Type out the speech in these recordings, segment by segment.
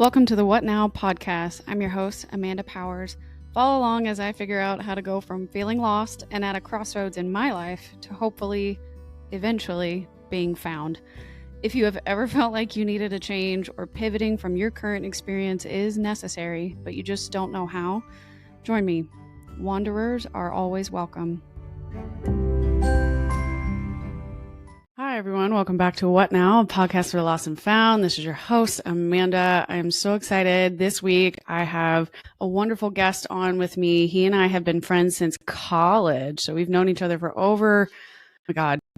Welcome to the What Now podcast. I'm your host, Amanda Powers. Follow along as I figure out how to go from feeling lost and at a crossroads in my life to hopefully, eventually, being found. If you have ever felt like you needed a change or pivoting from your current experience is necessary, but you just don't know how, join me. Wanderers are always welcome. Hi, everyone. Welcome back to What Now, a podcast for the lost and found. This is your host, Amanda. I am so excited. This week, I have a wonderful guest on with me. He and I have been friends since college. So we've known each other for over,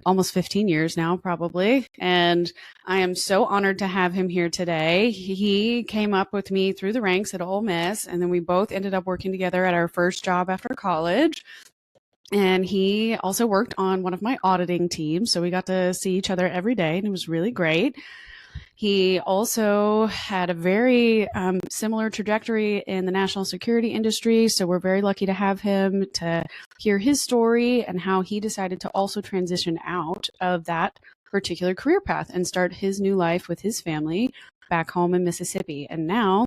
almost 15 years now, probably. And I am so honored to have him here today. He came up with me through the ranks at Ole Miss, and then we both ended up working together at our first job after college. And he also worked on one of my auditing teams. So we got to see each other every day, and it was really great. He also had a very similar trajectory in the national security industry. So we're very lucky to have him to hear his story and how he decided to also transition out of that particular career path and start his new life with his family back home in Mississippi. And now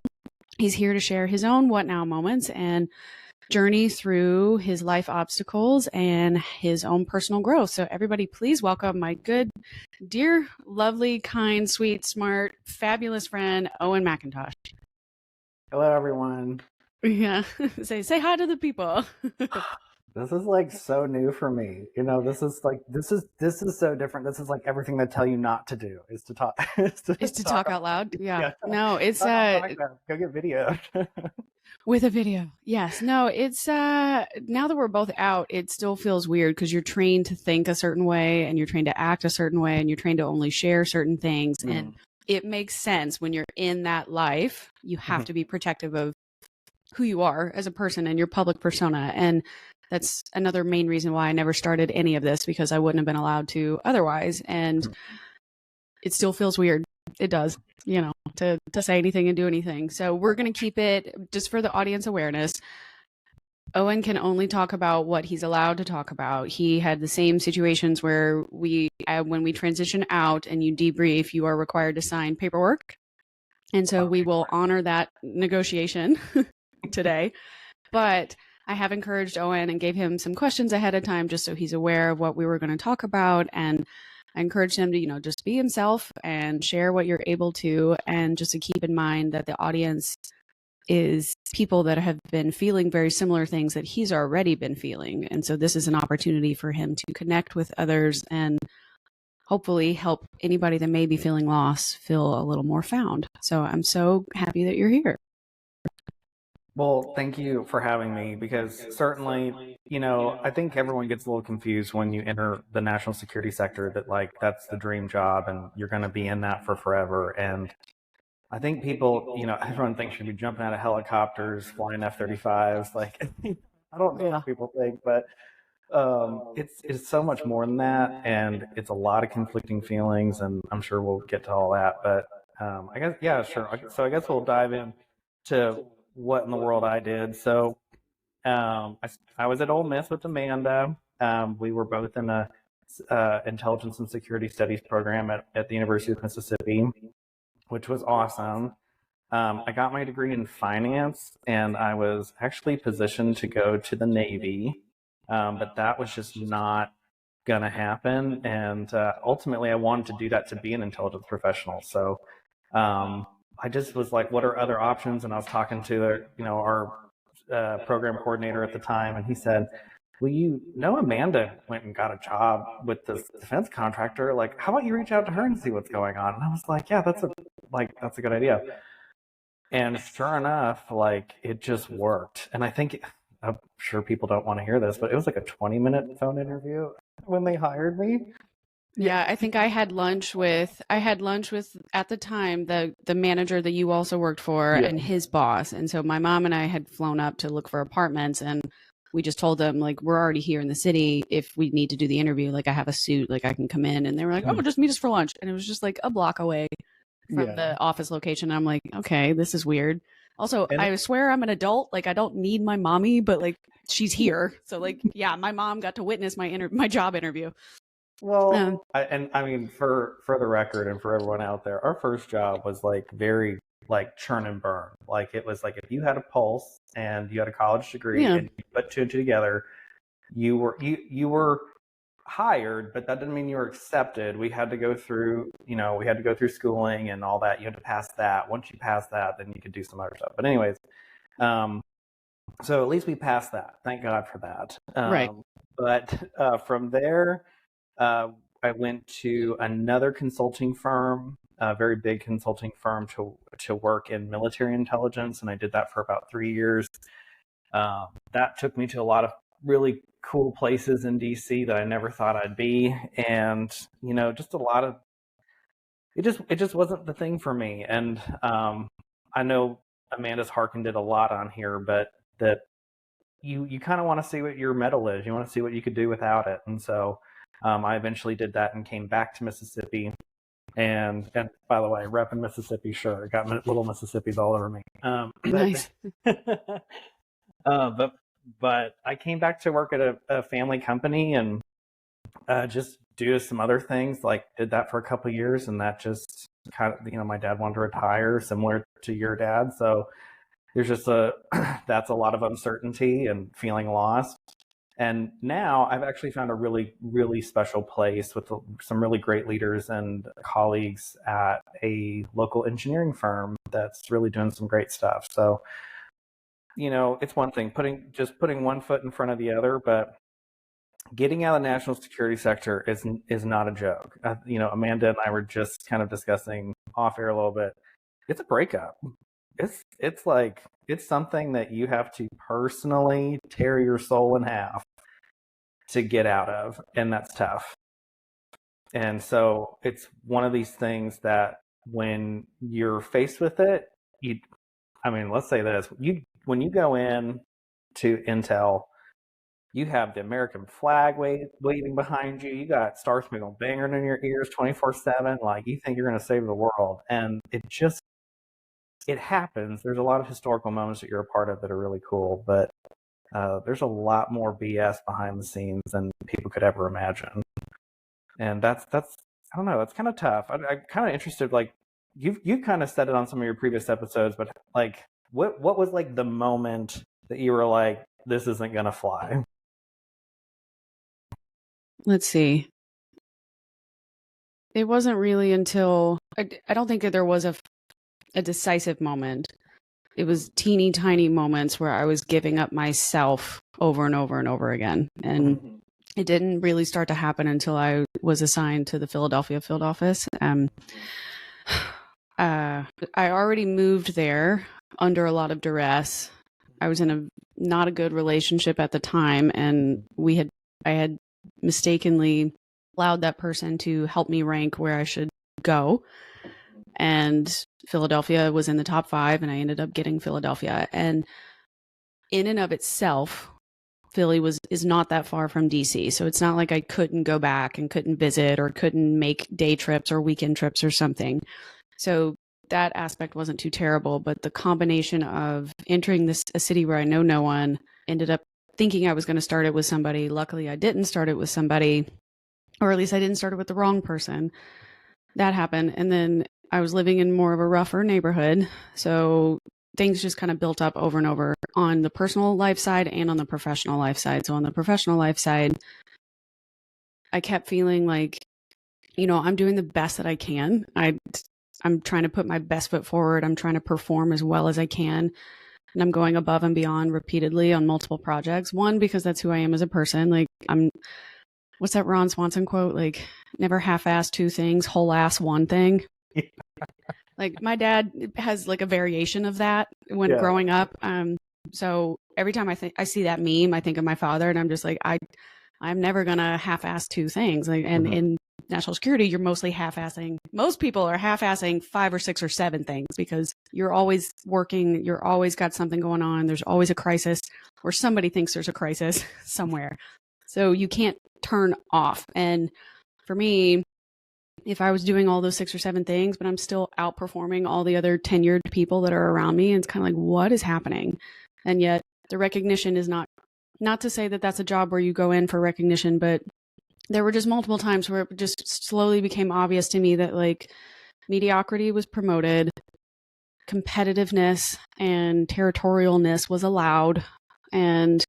he's here to share his own What Now moments and journey through his life obstacles and his own personal growth. So everybody, please welcome my good, dear, lovely, kind, sweet, smart, fabulous friend, Owen McIntosh. Hello, everyone. Yeah. say hi to the people. This is like so new for me. You know, this is so different. This is like everything they tell you not to do is to talk is to talk out loud. Yeah. No, it's go get video. With a video. Yes. No, it's now that we're both out, it still feels weird because you're trained to think a certain way and you're trained to act a certain way and you're trained to only share certain things. And it makes sense when you're in that life, you have to be protective of who you are as a person and your public persona. And that's another main reason why I never started any of this, because I wouldn't have been allowed to otherwise. And it still feels weird. It does, you know, to say anything and do anything. So we're going to keep it just for the audience awareness. Owen can only talk about what he's allowed to talk about. He had the same situations where when we transition out and you debrief, you are required to sign paperwork. And so we will honor that negotiation today. But I have encouraged Owen and gave him some questions ahead of time just so he's aware of what we were going to talk about. And I encouraged him to, just be himself and share what you're able to. And just to keep in mind that the audience is people that have been feeling very similar things that he's already been feeling. And so this is an opportunity for him to connect with others and hopefully help anybody that may be feeling lost feel a little more found. So I'm so happy that you're here. Well, thank you for having me, because certainly, I think everyone gets a little confused when you enter the national security sector that that's the dream job and you're going to be in that for forever. And I think people, everyone thinks you'll be jumping out of helicopters, flying F-35s. I don't know what people think, but it's so much more than that. And it's a lot of conflicting feelings, and I'm sure we'll get to all that. But I guess, yeah, sure. So I guess we'll dive in to what in the world I did. So I was at Ole Miss with Amanda. We were both in a intelligence and security studies program at the University of Mississippi, which was awesome. I got my degree in finance, and I was actually positioned to go to the Navy, but that was just not going to happen. And ultimately, I wanted to do that to be an intelligence professional. So I just was like, what are other options? And I was talking to our program coordinator at the time, and he said, well, Amanda went and got a job with this defense contractor. Like, how about you reach out to her and see what's going on? And I was like, yeah, that's a good idea. And sure enough, it just worked. And I'm sure people don't want to hear this, but it was like a 20-minute phone interview when they hired me. Yeah, I think I had lunch with at the time the manager that you also worked for and his boss. And so my mom and I had flown up to look for apartments, and we just told them, we're already here in the city. If we need to do the interview, I have a suit, I can come in. And they were like, oh, just meet us for lunch. And it was just a block away from the office location. And I'm like, okay, this is weird. Also, I swear I'm an adult. I don't need my mommy, but she's here. So yeah, my mom got to witness my job interview. Well, I mean, for the record and for everyone out there, our first job was very like churn and burn. Like it was like if you had a pulse and you had a college degree Yeah. and you put two and two together, you were hired, but that didn't mean you were accepted. We had to go through, we had to go through schooling and all that. You had to pass that. Once you pass that, then you could do some other stuff. But anyways, so at least we passed that. Thank God for that. Right. But from there, I went to another consulting firm, a very big consulting firm to work in military intelligence, and I did that for about 3 years. That took me to a lot of really cool places in DC that I never thought I'd be, and just a lot of it just wasn't the thing for me. And I know Amanda's hearkened it a lot on here, but that you kind of want to see what your mettle is. You want to see what you could do without it. And so I eventually did that and came back to Mississippi. And by the way, repping Mississippi, sure, I got little Mississippis all over me. Nice. But I came back to work at a family company and just do some other things. Like did that for a couple of years, and that just kind of, my dad wanted to retire, similar to your dad. So there's just that's a lot of uncertainty and feeling lost. And now I've actually found a really, really special place with some really great leaders and colleagues at a local engineering firm that's really doing some great stuff. So, it's one thing putting one foot in front of the other, but getting out of the national security sector is not a joke. Amanda and I were just kind of discussing off air a little bit. It's a breakup. It's something that you have to personally tear your soul in half to get out of, and that's tough. And so it's one of these things that when you're faced with it, let's say this, when you go in to Intel, you have the American flag waving behind you. You got Star Spangled Banner in your ears 24/7. Like you think you're going to save the world, and it happens. There's a lot of historical moments that you're a part of that are really cool, but there's a lot more BS behind the scenes than people could ever imagine. And that's I don't know, that's kind of tough. I'm kind of interested, like you kind of said it on some of your previous episodes, but like what was like the moment that you were like, this isn't gonna fly? Let's see. It wasn't really until I don't think that there was a decisive moment. It was teeny tiny moments where I was giving up myself over and over and over again. And it didn't really start to happen until I was assigned to the Philadelphia field office. I already moved there under a lot of duress. I was in not a good relationship at the time, and I had mistakenly allowed that person to help me rank where I should go. And Philadelphia was in the top 5, and I ended up getting Philadelphia. And in and of itself, Philly is not that far from DC. So it's not like I couldn't go back and couldn't visit or couldn't make day trips or weekend trips or something. So that aspect wasn't too terrible. But the combination of entering a city where I know no one, ended up thinking I was going to start it with somebody. Luckily, I didn't start it with somebody, or at least I didn't start it with the wrong person. That happened. And then I was living in more of a rougher neighborhood. So things just kind of built up over and over on the personal life side and on the professional life side. So on the professional life side, I kept feeling like, I'm doing the best that I can. I'm trying to put my best foot forward. I'm trying to perform as well as I can. And I'm going above and beyond repeatedly on multiple projects. One, because that's who I am as a person. Like what's that Ron Swanson quote? Like, never half-ass 2 things, whole-ass 1 thing. Like my dad has like a variation of that when growing up. So every time I see that meme, I think of my father, and I'm just like, I'm never gonna half-ass 2 things. Like, and in national security, you're mostly half-assing. Most people are half-assing 5 or 6 or 7 things because you're always working. You're always got something going on. There's always a crisis, or somebody thinks there's a crisis somewhere. So you can't turn off. And for me, if I was doing all those 6 or 7 things, but I'm still outperforming all the other tenured people that are around me, and it's kind of like, what is happening? And yet the recognition is not to say that that's a job where you go in for recognition, but there were just multiple times where it just slowly became obvious to me that like mediocrity was promoted. competitiveness and territorialness was allowed, and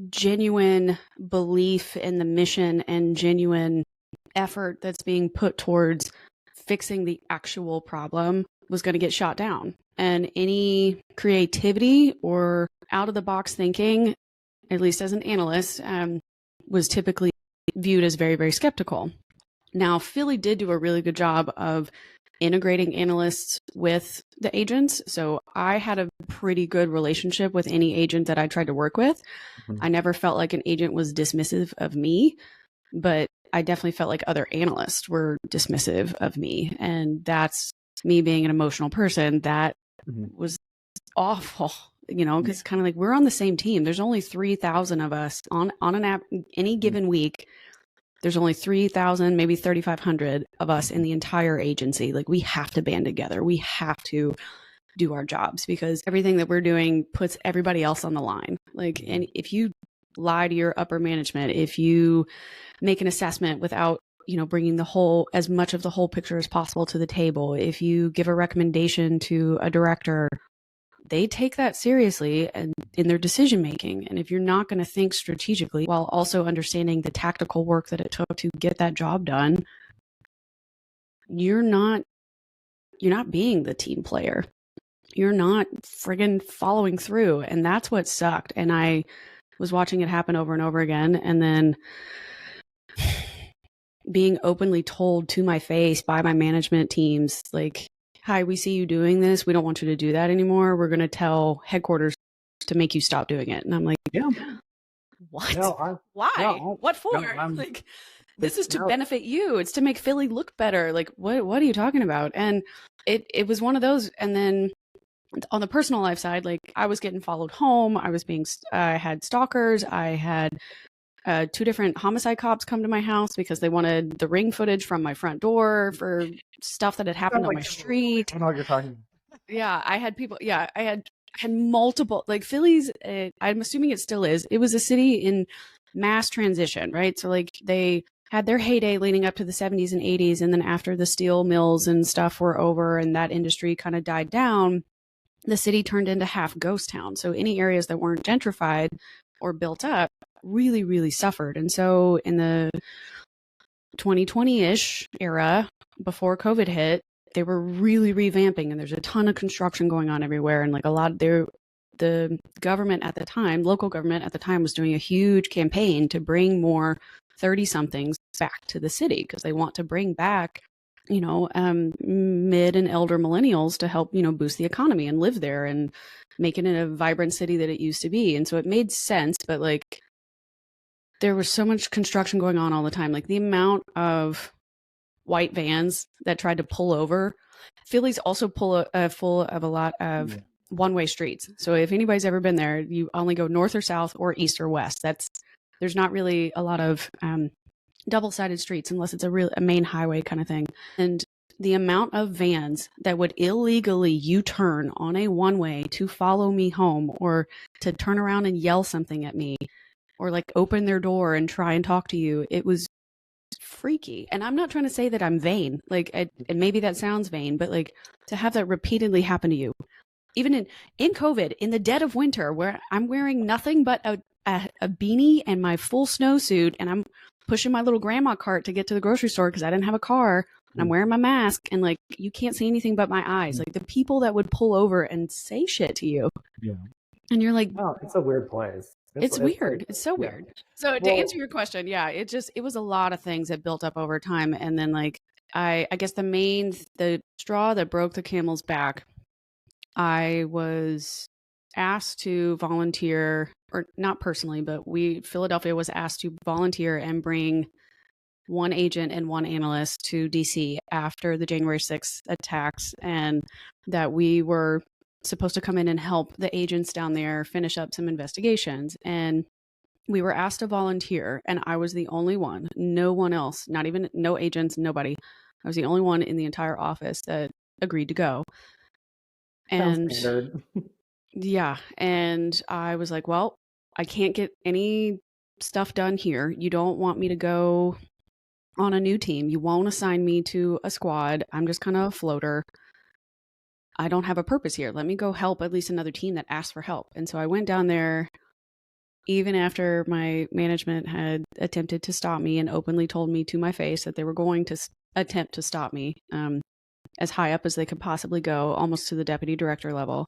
genuine belief in the mission and genuine effort that's being put towards fixing the actual problem was going to get shot down. And any creativity or out of the box thinking, at least as an analyst, was typically viewed as very, very skeptical. Now, Philly did do a really good job of integrating analysts with the agents. So I had a pretty good relationship with any agent that I tried to work with. I never felt like an agent was dismissive of me, but I definitely felt like other analysts were dismissive of me. And that's me being an emotional person. That was awful, because kind of like we're on the same team. There's only 3,000 of us on an app any given week. There's only 3,000, maybe 3,500 of us in the entire agency. Like, we have to band together. We have to do our jobs because everything that we're doing puts everybody else on the line. Like, and if you lie to your upper management, if you make an assessment without, bringing as much of the whole picture as possible to the table, if you give a recommendation to a director, they take that seriously and in their decision making. And if you're not going to think strategically while also understanding the tactical work that it took to get that job done, you're not being the team player. You're not friggin' following through. And that's what sucked. And I was watching it happen over and over again. And then being openly told to my face by my management teams, like, hi, we see you doing this. We don't want you to do that anymore. We're going to tell headquarters to make you stop doing it. And I'm like, what? No, why? What for? Like, this is to benefit you. It's to make Philly look better. Like, what are you talking about? And it was one of those. And then on the personal life side, like, I was getting followed home. I had stalkers. I had 2 different homicide cops come to my house because they wanted the ring footage from my front door for stuff that had happened on my street. I know what you're talking about. Yeah, I had people. Yeah, I had multiple, like, Philly's. I'm assuming it still is. It was a city in mass transition, right? So like they had their heyday leading up to the 70s and 80s, and then after the steel mills and stuff were over and that industry kind of died down, the city turned into half ghost town. So any areas that weren't gentrified or built up really, really suffered. And so in the 2020-ish era, before COVID hit, they were really revamping, and there's a ton of construction going on everywhere. And like the government at the time, local government at the time, was doing a huge campaign to bring more 30-somethings back to the city because they want to bring back, mid and elder millennials to help, boost the economy and live there and make it a vibrant city that it used to be. And so it made sense, but like there was so much construction going on all the time. Like the amount of white vans that tried to pull over. Philly's also full of a lot of one-way streets. So if anybody's ever been there, you only go north or south or east or west. There's not really a lot of double-sided streets unless it's a main highway kind of thing. And the amount of vans that would illegally U-turn on a one-way to follow me home or to turn around and yell something at me or like open their door and try and talk to you, it was freaky. And I'm not trying to say that I'm vain, like, and maybe that sounds vain, but like to have that repeatedly happen to you, even in COVID, in the dead of winter, where I'm wearing nothing but a beanie and my full snowsuit, and I'm pushing my little grandma cart to get to the grocery store because I didn't have a car, and I'm wearing my mask, and like you can't see anything but my eyes. Like the people that would pull over and say shit to you, and you're like, oh, it's a weird place. It's weird. It's so weird. So to answer your question, it was a lot of things that built up over time. And then like, I guess the straw that broke the camel's back, I was asked to volunteer, or not personally, but Philadelphia was asked to volunteer and bring one agent and one analyst to DC after the January 6th attacks, and that we were supposed to come in and help the agents down there finish up some investigations. And we were asked to volunteer, and I was the only one, no one else, not even no agents, nobody. I was the only one in the entire office that agreed to go. And yeah, and I was like, well, I can't get any stuff done here. You don't want me to go on a new team. You won't assign me to a squad. I'm just kind of a floater. I don't have a purpose here. Let me go help at least another team that asked for help. And so I went down there even after my management had attempted to stop me and openly told me to my face that they were going to attempt to stop me, as high up as they could possibly go, almost to the deputy director level.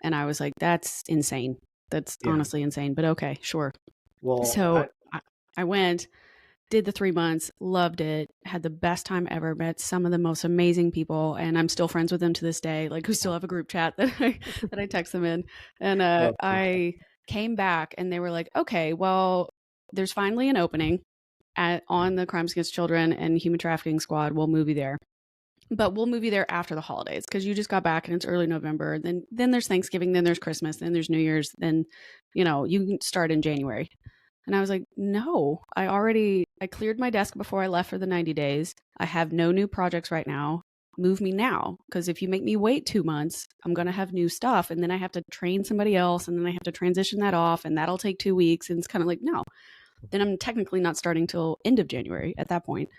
And I was like, that's insane. That's honestly insane, but okay, sure. Well, so I went, did the 3 months, loved it, had the best time ever, met some of the most amazing people, and I'm still friends with them to this day. Like, we still have a group chat that I text them in. And I came back and they were like, okay, well, there's finally an opening on the Crimes Against Children and Human Trafficking Squad. We'll move you there. But we'll move you there after the holidays because you just got back and it's early November. Then there's Thanksgiving, then there's Christmas, then there's New Year's, then, you can start in January. And I was like, no, I cleared my desk before I left for the 90 days. I have no new projects right now. Move me now. Because if you make me wait 2 months, I'm going to have new stuff. And then I have to train somebody else. And then I have to transition that off. And that'll take 2 weeks. And it's kind of like, no. Then I'm technically not starting till end of January at that point.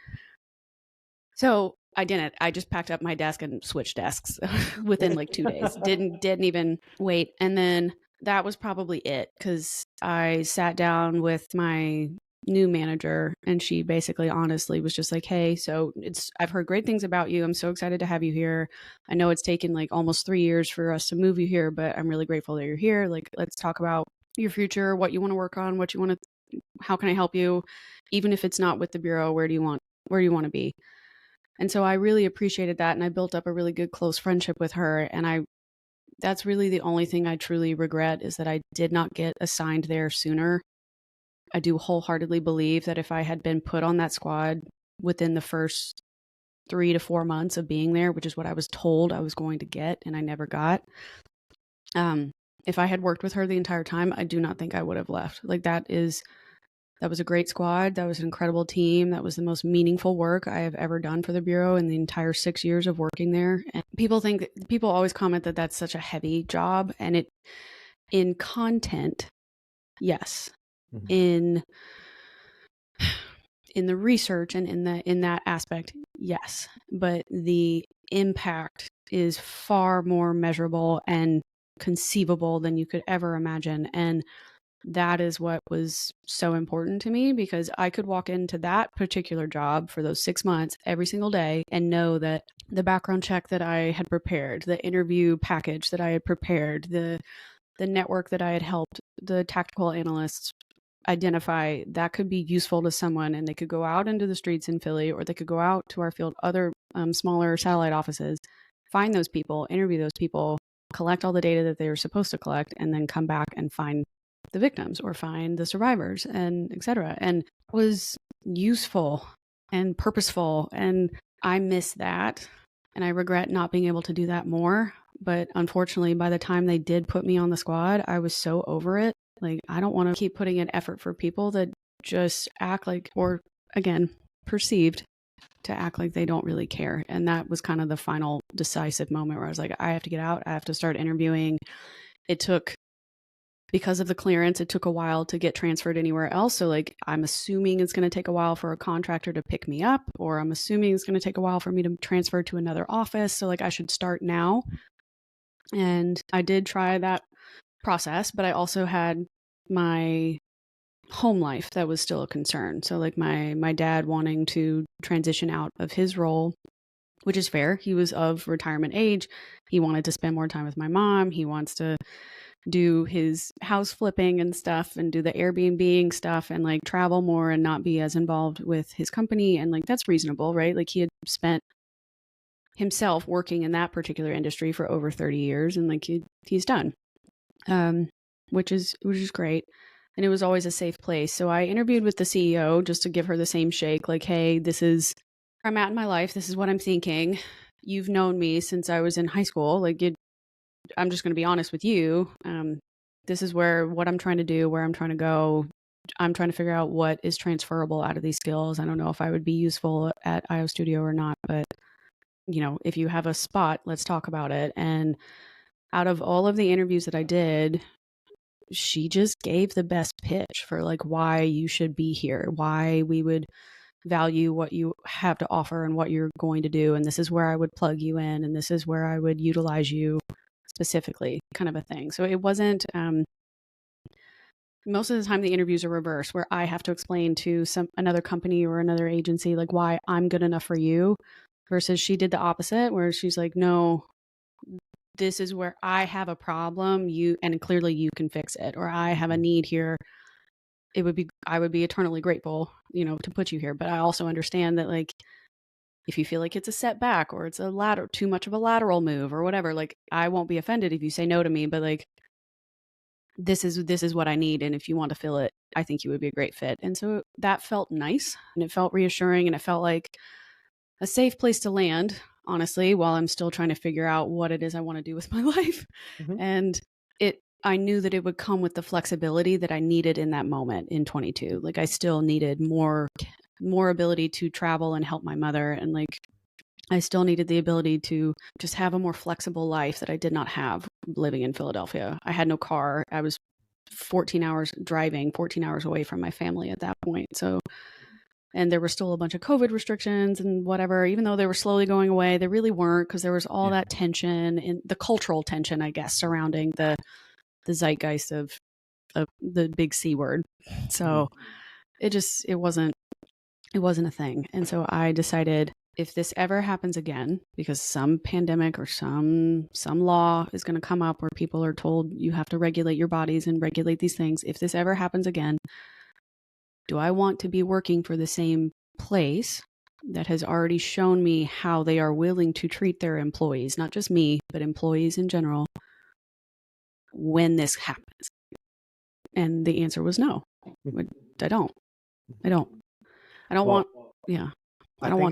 So I didn't. I just packed up my desk and switched desks within like 2 days. Didn't even wait. And then that was probably it, because I sat down with my new manager and she basically honestly was just like, hey, so I've heard great things about you. I'm so excited to have you here. I know it's taken like almost 3 years for us to move you here, but I'm really grateful that you're here. Like, let's talk about your future, what you want to work on, how can I help you? Even if it's not with the Bureau, where do you want to be? And so I really appreciated that. And I built up a really good, close friendship with her. And that's really the only thing I truly regret, is that I did not get assigned there sooner. I do wholeheartedly believe that if I had been put on that squad within the first 3 to 4 months of being there, which is what I was told I was going to get and I never got, if I had worked with her the entire time, I do not think I would have left. Like, that was a great squad. That was an incredible team. That was the most meaningful work I have ever done for the Bureau in the entire 6 years of working there. And people always comment that that's such a heavy job, and in content, yes. Mm-hmm. In the research and in that aspect, yes. But the impact is far more measurable and conceivable than you could ever imagine. And that is what was so important to me, because I could walk into that particular job for those 6 months every single day and know that the background check that I had prepared, the interview package that I had prepared, the network that I had helped the tactical analysts identify, that could be useful to someone, and they could go out into the streets in Philly, or they could go out to our field, other smaller satellite offices, find those people, interview those people, collect all the data that they were supposed to collect, and then come back and find the victims or find the survivors, and etc. And it was useful and purposeful, and I miss that, and I regret not being able to do that more. But unfortunately, by the time they did put me on the squad, I was so over it. Like, I don't want to keep putting in effort for people that just act like, or again, perceived to act like they don't really care. And that was kind of the final decisive moment where I was like, I have to get out. I have to start interviewing. Because of the clearance, it took a while to get transferred anywhere else. So like, I'm assuming it's going to take a while for a contractor to pick me up, or I'm assuming it's going to take a while for me to transfer to another office. So like, I should start now. And I did try that process, but I also had my home life that was still a concern. So like my dad wanting to transition out of his role, which is fair. He was of retirement age. He wanted to spend more time with my mom. He wants to do his house flipping and stuff, and do the Airbnb stuff, and like travel more and not be as involved with his company. And like, that's reasonable, right? Like, he had spent himself working in that particular industry for over 30 years, and like he's done, which is great. And it was always a safe place. So I interviewed with the CEO just to give her the same shake, like, hey, this is where I'm at in my life. This is what I'm thinking. You've known me since I was in high school. Like, I'm just going to be honest with you. This is what I'm trying to do, where I'm trying to go. I'm trying to figure out what is transferable out of these skills. I don't know if I would be useful at IO Studio or not, but if you have a spot, let's talk about it. And out of all of the interviews that I did, she just gave the best pitch for like why you should be here, why we would value what you have to offer and what you're going to do. And this is where I would plug you in. And this is where I would utilize you specifically, kind of a thing. So it wasn't, most of the time the interviews are reversed, where I have to explain to another company or another agency like why I'm good enough for you, versus she did the opposite, where she's like, no, this is where I have a problem, and clearly you can fix it, or I have a need here. I would be eternally grateful, to put you here. But I also understand that, like, if you feel like it's a setback or it's too much of a lateral move or whatever, like, I won't be offended if you say no to me, but like, this is what I need. And if you want to fill it, I think you would be a great fit. And so that felt nice, and it felt reassuring, and it felt like a safe place to land, honestly, while I'm still trying to figure out what it is I want to do with my life. Mm-hmm. And I knew that it would come with the flexibility that I needed in that moment in 22. Like, I still needed more ability to travel and help my mother. And like, I still needed the ability to just have a more flexible life that I did not have living in Philadelphia. I had no car. I was 14 hours away from my family at that point. So, and there were still a bunch of COVID restrictions and whatever, even though they were slowly going away, they really weren't, because there was all that tension, and the cultural tension, I guess, surrounding the zeitgeist of the big C word. So it wasn't a thing. And so I decided, if this ever happens again, because some pandemic or some law is going to come up where people are told you have to regulate your bodies and regulate these things, if this ever happens again, do I want to be working for the same place that has already shown me how they are willing to treat their employees, not just me, but employees in general, when this happens? And the answer was no. I don't want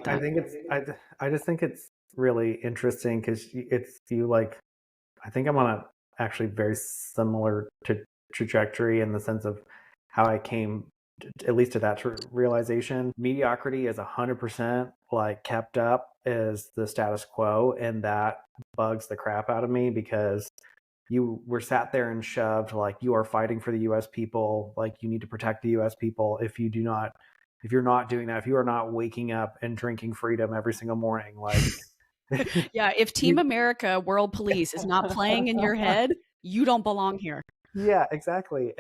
that. I just think it's really interesting, because I think I'm on a actually very similar trajectory, in the sense of how I came at least to that realization. Mediocrity is 100% like kept up as the status quo, and that bugs the crap out of me, because you were sat there and shoved like, you are fighting for the US people, like you need to protect the US people. If you're not doing that, if you are not waking up and drinking freedom every single morning, like yeah, if Team America World Police is not playing in your head, you don't belong here. Yeah, exactly.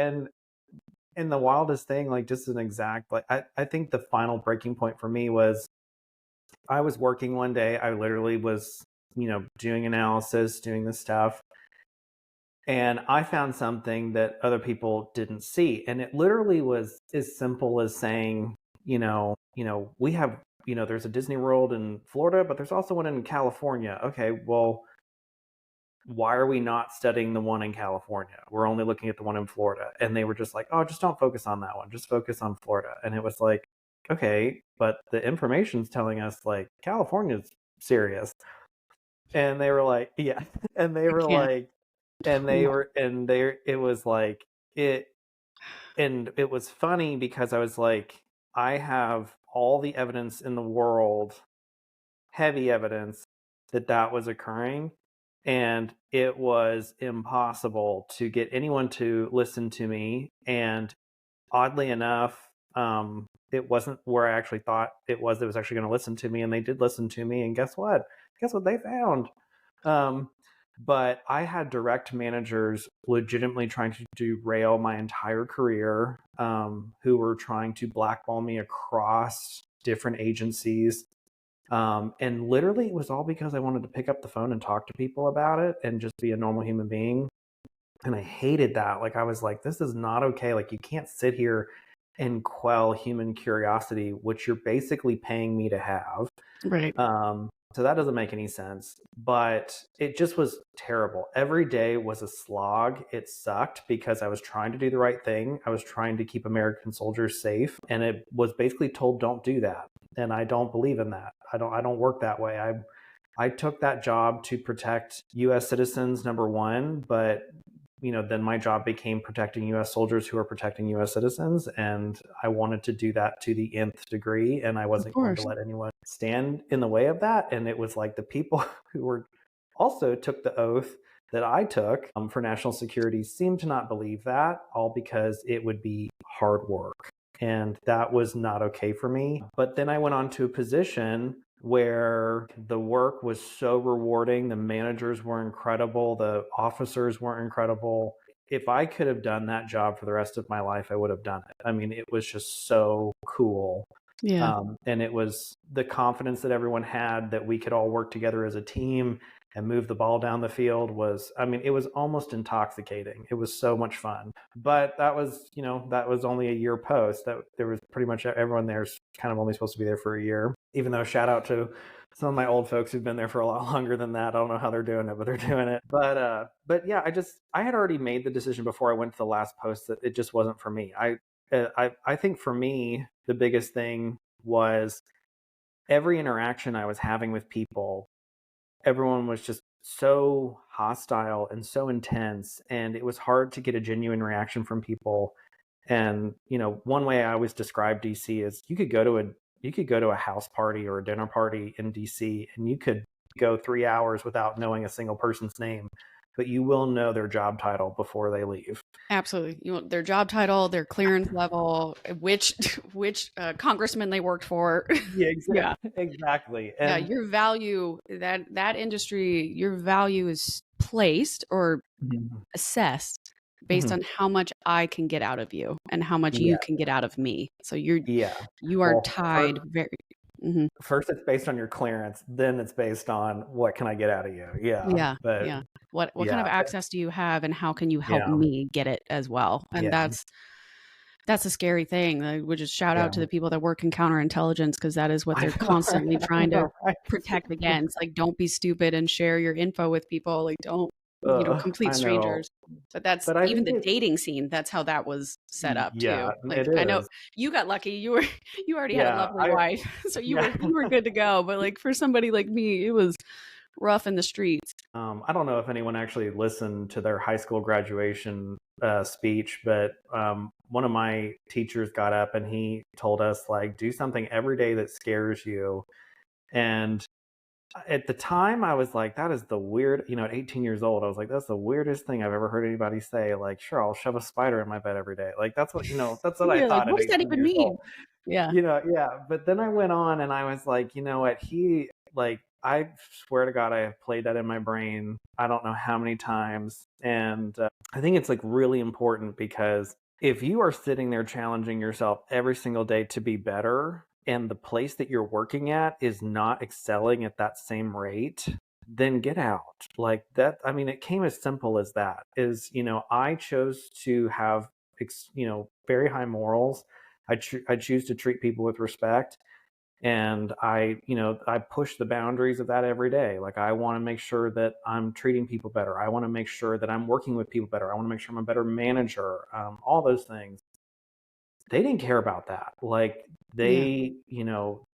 And the wildest thing, like, just an exact, like, I think the final breaking point for me was, I was working one day, I literally was, doing analysis, doing this stuff, and I found something that other people didn't see. And it literally was as simple as saying, we have, there's a Disney World in Florida, but there's also one in California. Okay, well, why are we not studying the one in California? We're only looking at the one in Florida. And they were just like, oh, just don't focus on that one. Just focus on Florida. And it was like, okay, but the information's telling us like California's serious. And they were like, yeah. And they were like, and it was like, and it was funny, because I was like, I have all the evidence in the world, heavy evidence, that was occurring, and it was impossible to get anyone to listen to me. And oddly enough, it wasn't where I actually thought it was actually going to listen to me, and they did listen to me. And guess what they found? But I had direct managers legitimately trying to derail my entire career, who were trying to blackball me across different agencies. And literally, it was all because I wanted to pick up the phone and talk to people about it and just be a normal human being. And I hated that. Like, I was like, this is not okay. Like, you can't sit here and quell human curiosity, which you're basically paying me to have. Right. So that doesn't make any sense, but it just was terrible. Every day was a slog. It sucked, because I was trying to do the right thing. I was trying to keep American soldiers safe, and it was basically told, don't do that. And I don't believe in that. I don't work that way. I took that job to protect US citizens, number one, but then my job became protecting US soldiers who are protecting US citizens. And I wanted to do that to the nth degree. And I wasn't going to let anyone stand in the way of that. And it was like, the people who were also took the oath that I took for national security seemed to not believe that, all because it would be hard work. And that was not okay for me. But then I went on to a position where the work was so rewarding. The managers were incredible. The officers were incredible. If I could have done that job for the rest of my life, I would have done it. I mean, it was just so cool. Yeah. And it was the confidence that everyone had that we could all work together as a team and move the ball down the field was, I mean, it was almost intoxicating. It was so much fun. But that was, that was only a year post. That there was pretty much everyone there's kind of only supposed to be there for a year, even though shout out to some of my old folks who've been there for a lot longer than that. I don't know how they're doing it, but they're doing it. But yeah, I had already made the decision before I went to the last post that it just wasn't for me. I think for me, the biggest thing was every interaction I was having with people, everyone was just so hostile and so intense, and it was hard to get a genuine reaction from people. And one way I always describe DC is you could go to a house party or a dinner party in DC, and you could go 3 hours without knowing a single person's name, but you will know their job title before they leave. Absolutely. You want their job title, their clearance level, which congressman they worked for. Yeah, Yeah. exactly. Yeah, And your value, that industry, your value is placed or Mhm. assessed based Mhm. on how much I can get out of you and how much you Yeah, can get out of me. So yeah. you are Well, tied very. Mhm. first it's based on your clearance, then it's based on what can I get out of you. Yeah, Yeah, but yeah. What kind yeah, of access do you have, and how can you help yeah, me get it as well? And yeah, that's a scary thing. I would just shout yeah. out to the people that work in counterintelligence because that is what I they're know, right? constantly I trying to know, right? protect against. Like, don't be stupid and share your info with people. Like, don't, complete I know, strangers. But that's but I even think the it's dating scene. That's how that was set up yeah, too. Like, it I know is. you got lucky. You already had a Yeah, lovely wife, so yeah. you were good to go. But like for somebody like me, it was rough in the streets. I don't know if anyone actually listened to their high school graduation speech, but one of my teachers got up and he told us like, do something every day that scares you. And at the time, I was like, that is the weird, at 18 years old, I was like, that's the weirdest thing I've ever heard anybody say. Like, sure, I'll shove a spider in my bed every day. Like, that's what I You're like, thought what at does that 18 even years old. mean? Yeah. Yeah. But then I went on and I was like, you know what? I swear to God, I have played that in my brain. I don't know how many times. And I think it's like really important because if you are sitting there challenging yourself every single day to be better, and the place that you're working at is not excelling at that same rate, then get out. Like that, I mean, it came as simple as that. I chose to have, very high morals. I choose to treat people with respect, and I push the boundaries of that every day. Like I want to make sure that I'm treating people better. I want to make sure that I'm working with people better. I want to make sure I'm a better manager. All those things. They didn't care about that. Like Yeah.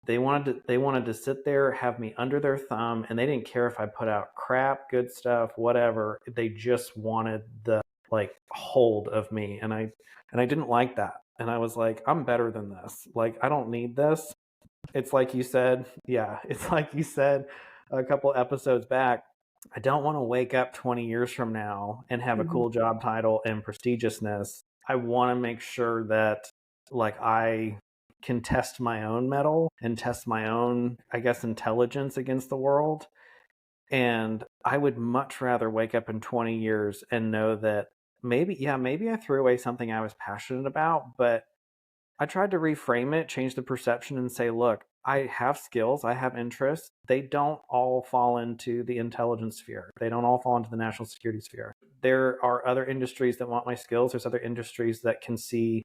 they wanted to sit there, have me under their thumb, and they didn't care if I put out crap, good stuff, whatever. They just wanted the like hold of me, and I didn't like that. And I was like, I'm better than this. Like I don't need this. It's like you said, yeah, it's like you said a couple episodes back. I don't want to wake up 20 years from now and have a Mhm. cool job title and prestigiousness. I want to make sure that like I can test my own mettle and test my own, I guess, intelligence against the world. And I would much rather wake up in 20 years and know that maybe I threw away something I was passionate about, but I tried to reframe it, change the perception, and say, look, I have skills, I have interests. They don't all fall into the intelligence sphere, they don't all fall into the national security sphere. There are other industries that want my skills. There's other industries that can see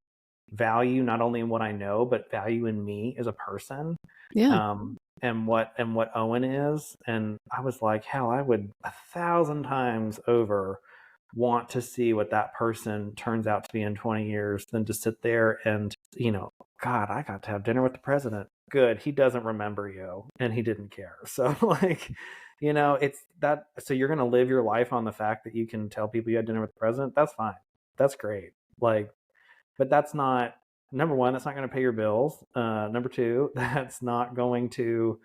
value not only in what I know, but value in me as a person, Yeah. and what Owen is. And I was like, hell, I would 1,000 times over want to see what that person turns out to be in 20 years than to sit there and, God, I got to have dinner with the president. Good. He doesn't remember you and he didn't care. So, like, it's that. So, you're going to live your life on the fact that you can tell people you had dinner with the president. That's fine. That's great. Like, but that's not, number one, that's not going to pay your bills. Number two, that's not going to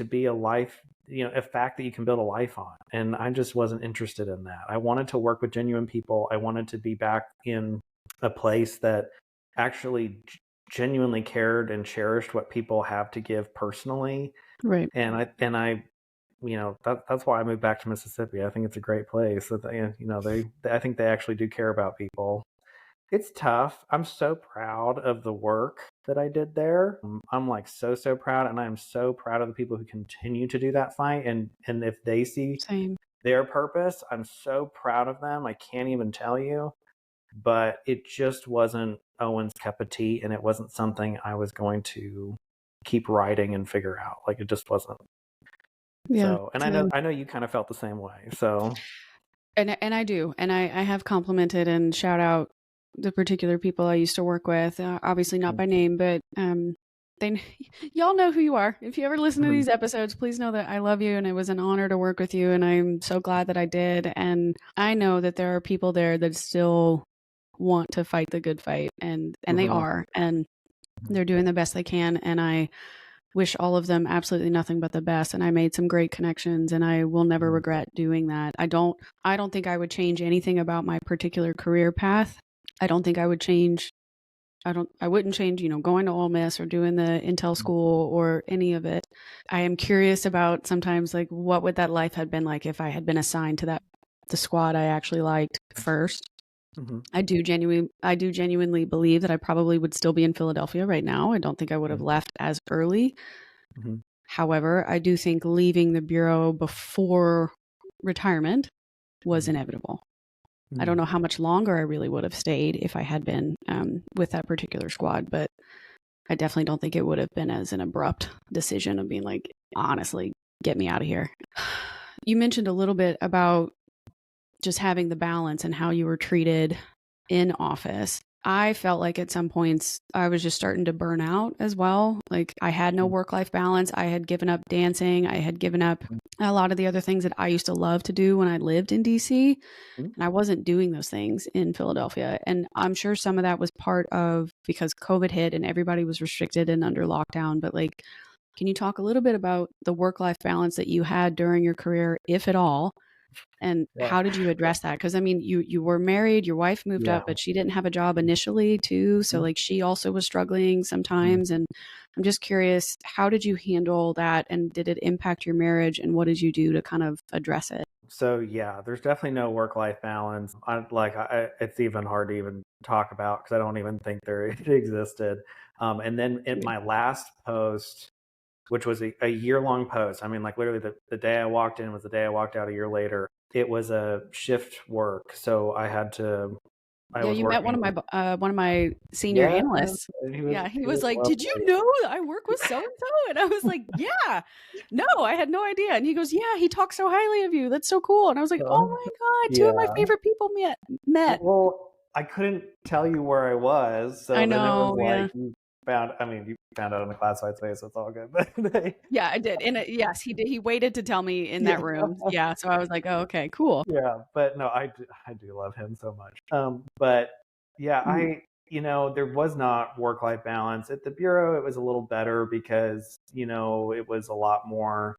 be a life, a fact that you can build a life on. And I just wasn't interested in that. I wanted to work with genuine people. I wanted to be back in a place that actually genuinely cared and cherished what people have to give personally. Right. And I that's why I moved back to Mississippi. I think it's a great place. That I think they actually do care about people. It's tough. I'm so proud of the work that I did there. I'm like so proud, and I'm so proud of the people who continue to do that fight. And if they see Same. their purpose, I'm so proud of them. I can't even tell you. But it just wasn't Owen's cup of tea, and it wasn't something I was going to keep writing and figure out. Like it just wasn't. Yeah. So, and I know you kind of felt the same way. So, And I do, and I have complimented and shout out the particular people I used to work with. Obviously not by name, but they y'all know who you are. If you ever listen to these episodes, please know that I love you, and it was an honor to work with you, and I'm so glad that I did. And I know that there are people there that still want to fight the good fight, and they are, and they're doing the best they can, and I wish all of them absolutely nothing but the best. And I made some great connections, and I will never regret doing that. I don't think I would change anything about my particular career path. I don't think I would change. I wouldn't change, going to Ole Miss or doing the Intel school or any of it. I am curious about sometimes, like, what would that life have been like if I had been assigned to the squad I actually liked first. I do genuinely believe that I probably would still be in Philadelphia right now. I don't think I would have left as early. However, I do think leaving the Bureau before retirement was inevitable. I don't know how much longer I really would have stayed if I had been with that particular squad, but I definitely don't think it would have been as an abrupt decision of being like, honestly, get me out of here. You mentioned a little bit about just having the balance and how you were treated in office. I felt like at some points I was just starting to burn out as well. Like I had no work-life balance. I had given up dancing. I had given up a lot of the other things that I used to love to do when I lived in DC. And I wasn't doing those things in Philadelphia. And I'm sure some of that was part of because COVID hit and everybody was restricted and under lockdown. But like, can you talk a little bit about the work-life balance that you had during your career, if at all? And how did you address that? Because I mean, you were married, your wife moved up, but she didn't have a job initially too. So like she also was struggling sometimes. And I'm just curious, how did you handle that? And did it impact your marriage? And what did you do to kind of address it? So yeah, there's definitely no work-life balance. It's even hard to even talk about because I don't even think there it existed. And then in my last post, which was a year-long post, I mean, like literally the day I walked in was the day I walked out a year later. It was a shift work, so I had to. I Yeah, was you met working. one of my senior Yeah, analysts. and He he was was like, "Did you lovely. know that I work with so and so?" And I was like, "Yeah, no, I had no idea." And he goes, "Yeah, he talks so highly of you. That's so cool." And I was like, "Oh my God, two of my Yeah. favorite people met." Well, I couldn't tell you where I was, so I then it was know, yeah. like you found out in the classified space, so it's all good. But Yeah, I did. And yes, he did. He waited to tell me in that room. Yeah, so I was like, "Oh, okay, cool." yeah, but no, I do love him so much. But yeah, Mhm. there was not work-life balance at the bureau. It was a little better because it was a lot more.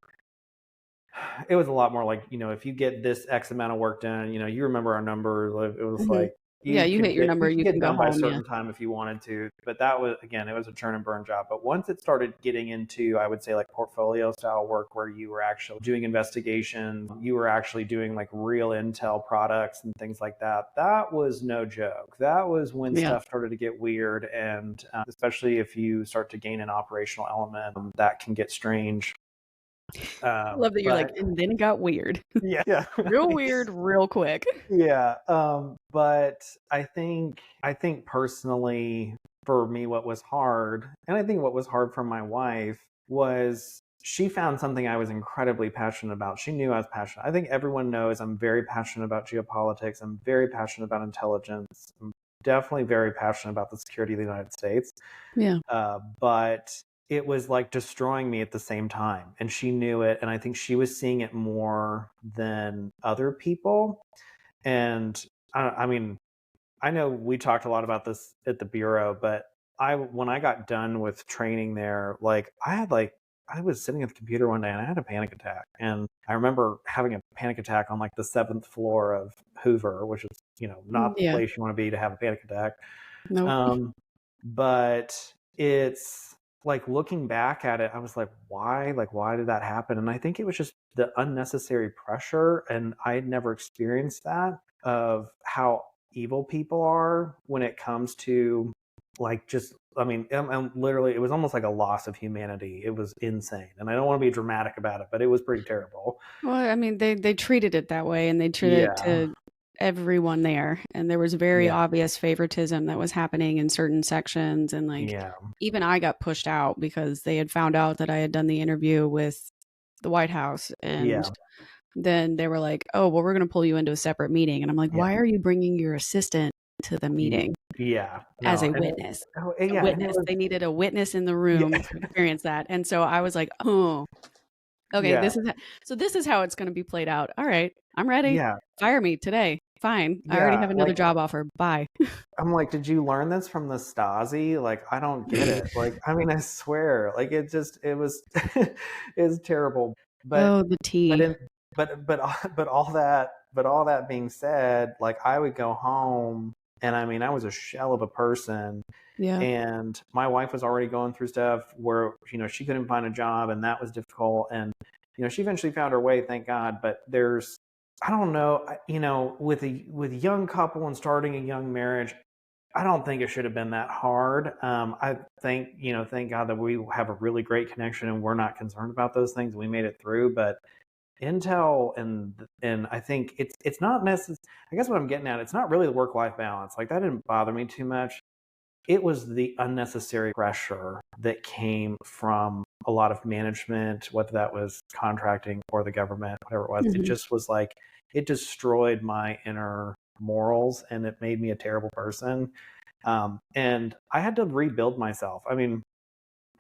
It was a lot more like if you get this X amount of work done, you remember our numbers. Like, it was Mhm. like Yeah, you hit your you number, could you can get go done by a home, yeah. certain time if you wanted to. But that was again, it was a churn and burn job. But once it started getting into, I would say, like portfolio style work where you were actually doing investigation, you were actually doing like real intel products and things like that. That was no joke. That was when Yeah. stuff started to get weird, and especially if you start to gain an operational element, that can get strange. I love that you're like, But and then it got weird. yeah. Real weird, real quick. Yeah. But I think personally for me, what was hard, and I think what was hard for my wife was she found something I was incredibly passionate about. She knew I was passionate. I think everyone knows I'm very passionate about geopolitics. I'm very passionate about intelligence. I'm definitely very passionate about the security of the United States. Yeah. But it was like destroying me at the same time. And she knew it. And I think she was seeing it more than other people. And I mean, I know we talked a lot about this at the bureau, but when I got done with training there, like I was sitting at the computer one day and I had a panic attack. And I remember having a panic attack on like the seventh floor of Hoover, which is, not the Yeah. place you want to be to have a panic attack. Nope. Um, But it's like looking back at it, I was like, why? Like, why did that happen? And I think it was just the unnecessary pressure. And I had never experienced that of how evil people are when it comes to like just, I mean, I'm literally, it was almost like a loss of humanity. It was insane. And I don't want to be dramatic about it, but it was pretty terrible. Well, I mean, they treated it that way, and they treated it Yeah. to everyone there, and there was very Yeah. obvious favoritism that was happening in certain sections, and like Yeah. even I got pushed out because they had found out that I had done the interview with the White House, and Yeah. then they were like, "Oh, well, we're going to pull you into a separate meeting," and I'm like, Yeah. "Why are you bringing your assistant to the meeting Yeah. as No. a And witness?" A yeah. And it witness. was, They needed a witness in the yeah. room to experience that, and so I was like, "Oh, okay, Yeah. this is how it's gonna be played out. All right, I'm ready. Yeah. Fire me today. Fine. I already Yeah. have another Like, job offer. Bye." I'm like, did you learn this from the Stasi? Like, I don't get it. Like, I mean, I swear, like, it was, it was terrible. But, Oh, the but tea. in, but all that being said, like, I would go home, and I mean, I was a shell of a person, Yeah. and my wife was already going through stuff where, she couldn't find a job, and that was difficult. And, she eventually found her way, thank God. But I don't know, with a young couple and starting a young marriage, I don't think it should have been that hard. I think, thank God that we have a really great connection and we're not concerned about those things. We made it through. But Intel and I think it's not necessary. I guess what I'm getting at, it's not really the work-life balance. Like, that didn't bother me too much. It was the unnecessary pressure that came from a lot of management, whether that was contracting or the government, whatever it was. It Mhm. just was like, it destroyed my inner morals and it made me a terrible person. And I had to rebuild myself. I mean,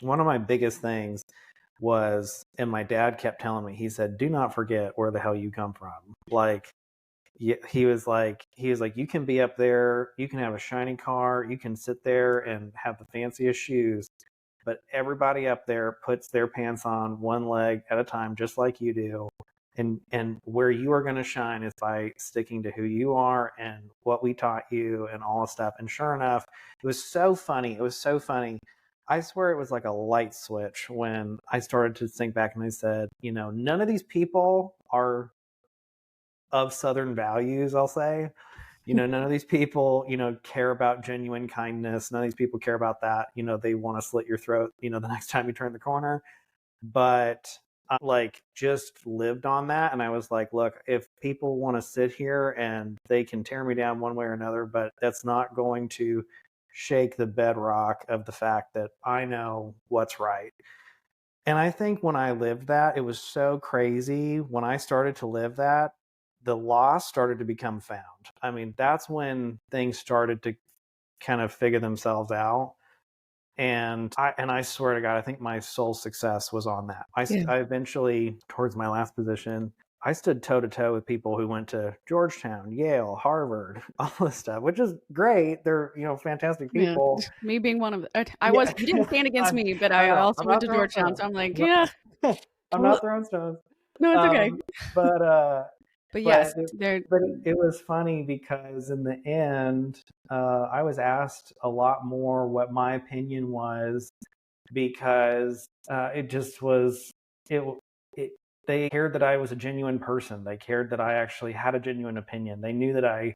one of my biggest things was, and my dad kept telling me, he said, do not forget where the hell you come from. Like, he was like, you can be up there, you can have a shiny car, you can sit there and have the fanciest shoes, but everybody up there puts their pants on one leg at a time, just like you do. And where you are going to shine is by sticking to who you are and what we taught you and all this stuff. And sure enough, it was so funny. It was so funny. I swear it was like a light switch when I started to think back, and I said, none of these people are of Southern values, I'll say. None of these people, care about genuine kindness. None of these people care about that. They want to slit your throat, the next time you turn the corner. But I like just lived on that. And I was like, look, if people want to sit here and they can tear me down one way or another, but that's not going to shake the bedrock of the fact that I know what's right. And I think when I lived that, it was so crazy. When I started to live that, the loss started to become found. I mean, that's when things started to kind of figure themselves out. And I swear to God, I think my sole success was on that. Yeah. I eventually, towards my last position, I stood toe to toe with people who went to Georgetown, Yale, Harvard, all this stuff, which is great. They're, fantastic Yeah. people. Me being one of I Yeah, was you didn't stand against me, but I I know. also I'm went not to throwing Georgetown, stones. so I'm like, I'm not, "Yeah, I'm well, not throwing stones. no, it's okay." Um, but But but yes, they're it was funny because in the end, I was asked a lot more what my opinion was, because it just was it, it. They cared that I was a genuine person. They cared that I actually had a genuine opinion. They knew that I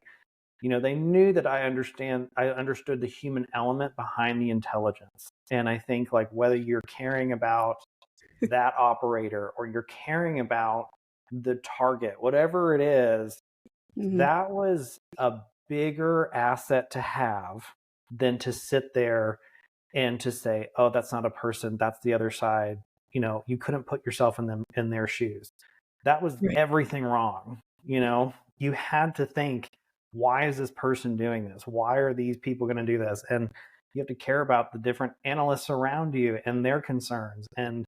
understood the human element behind the intelligence. And I think, like, whether you're caring about that operator or you're caring about the target, whatever it is, mhm. that was a bigger asset to have than to sit there and to say, oh, that's not a person, that's the other side. You couldn't put yourself in their shoes. That was Right. everything wrong. You had to think, why is this person doing this? Why are these people going to do this? And you have to care about the different analysts around you and their concerns and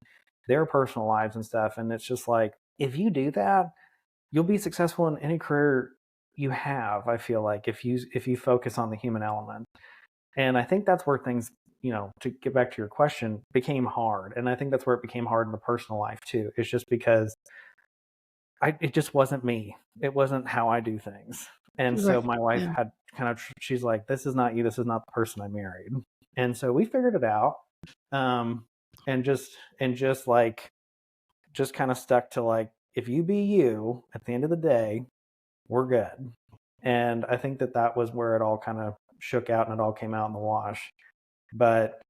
their personal lives and stuff. And it's just like, if you do that, you'll be successful in any career you have. I feel like if you focus on the human element. And I think that's where things, to get back to your question, became hard. And I think that's where it became hard in the personal life too. It's just because it just wasn't me. It wasn't how I do things. And so Right. my wife Yeah. had she's like, this is not you. This is not the person I married. And so we figured it out. And just kind of stuck to like, if you be you at the end of the day, we're good. And I think that was where it all kind of shook out and it all came out in the wash. But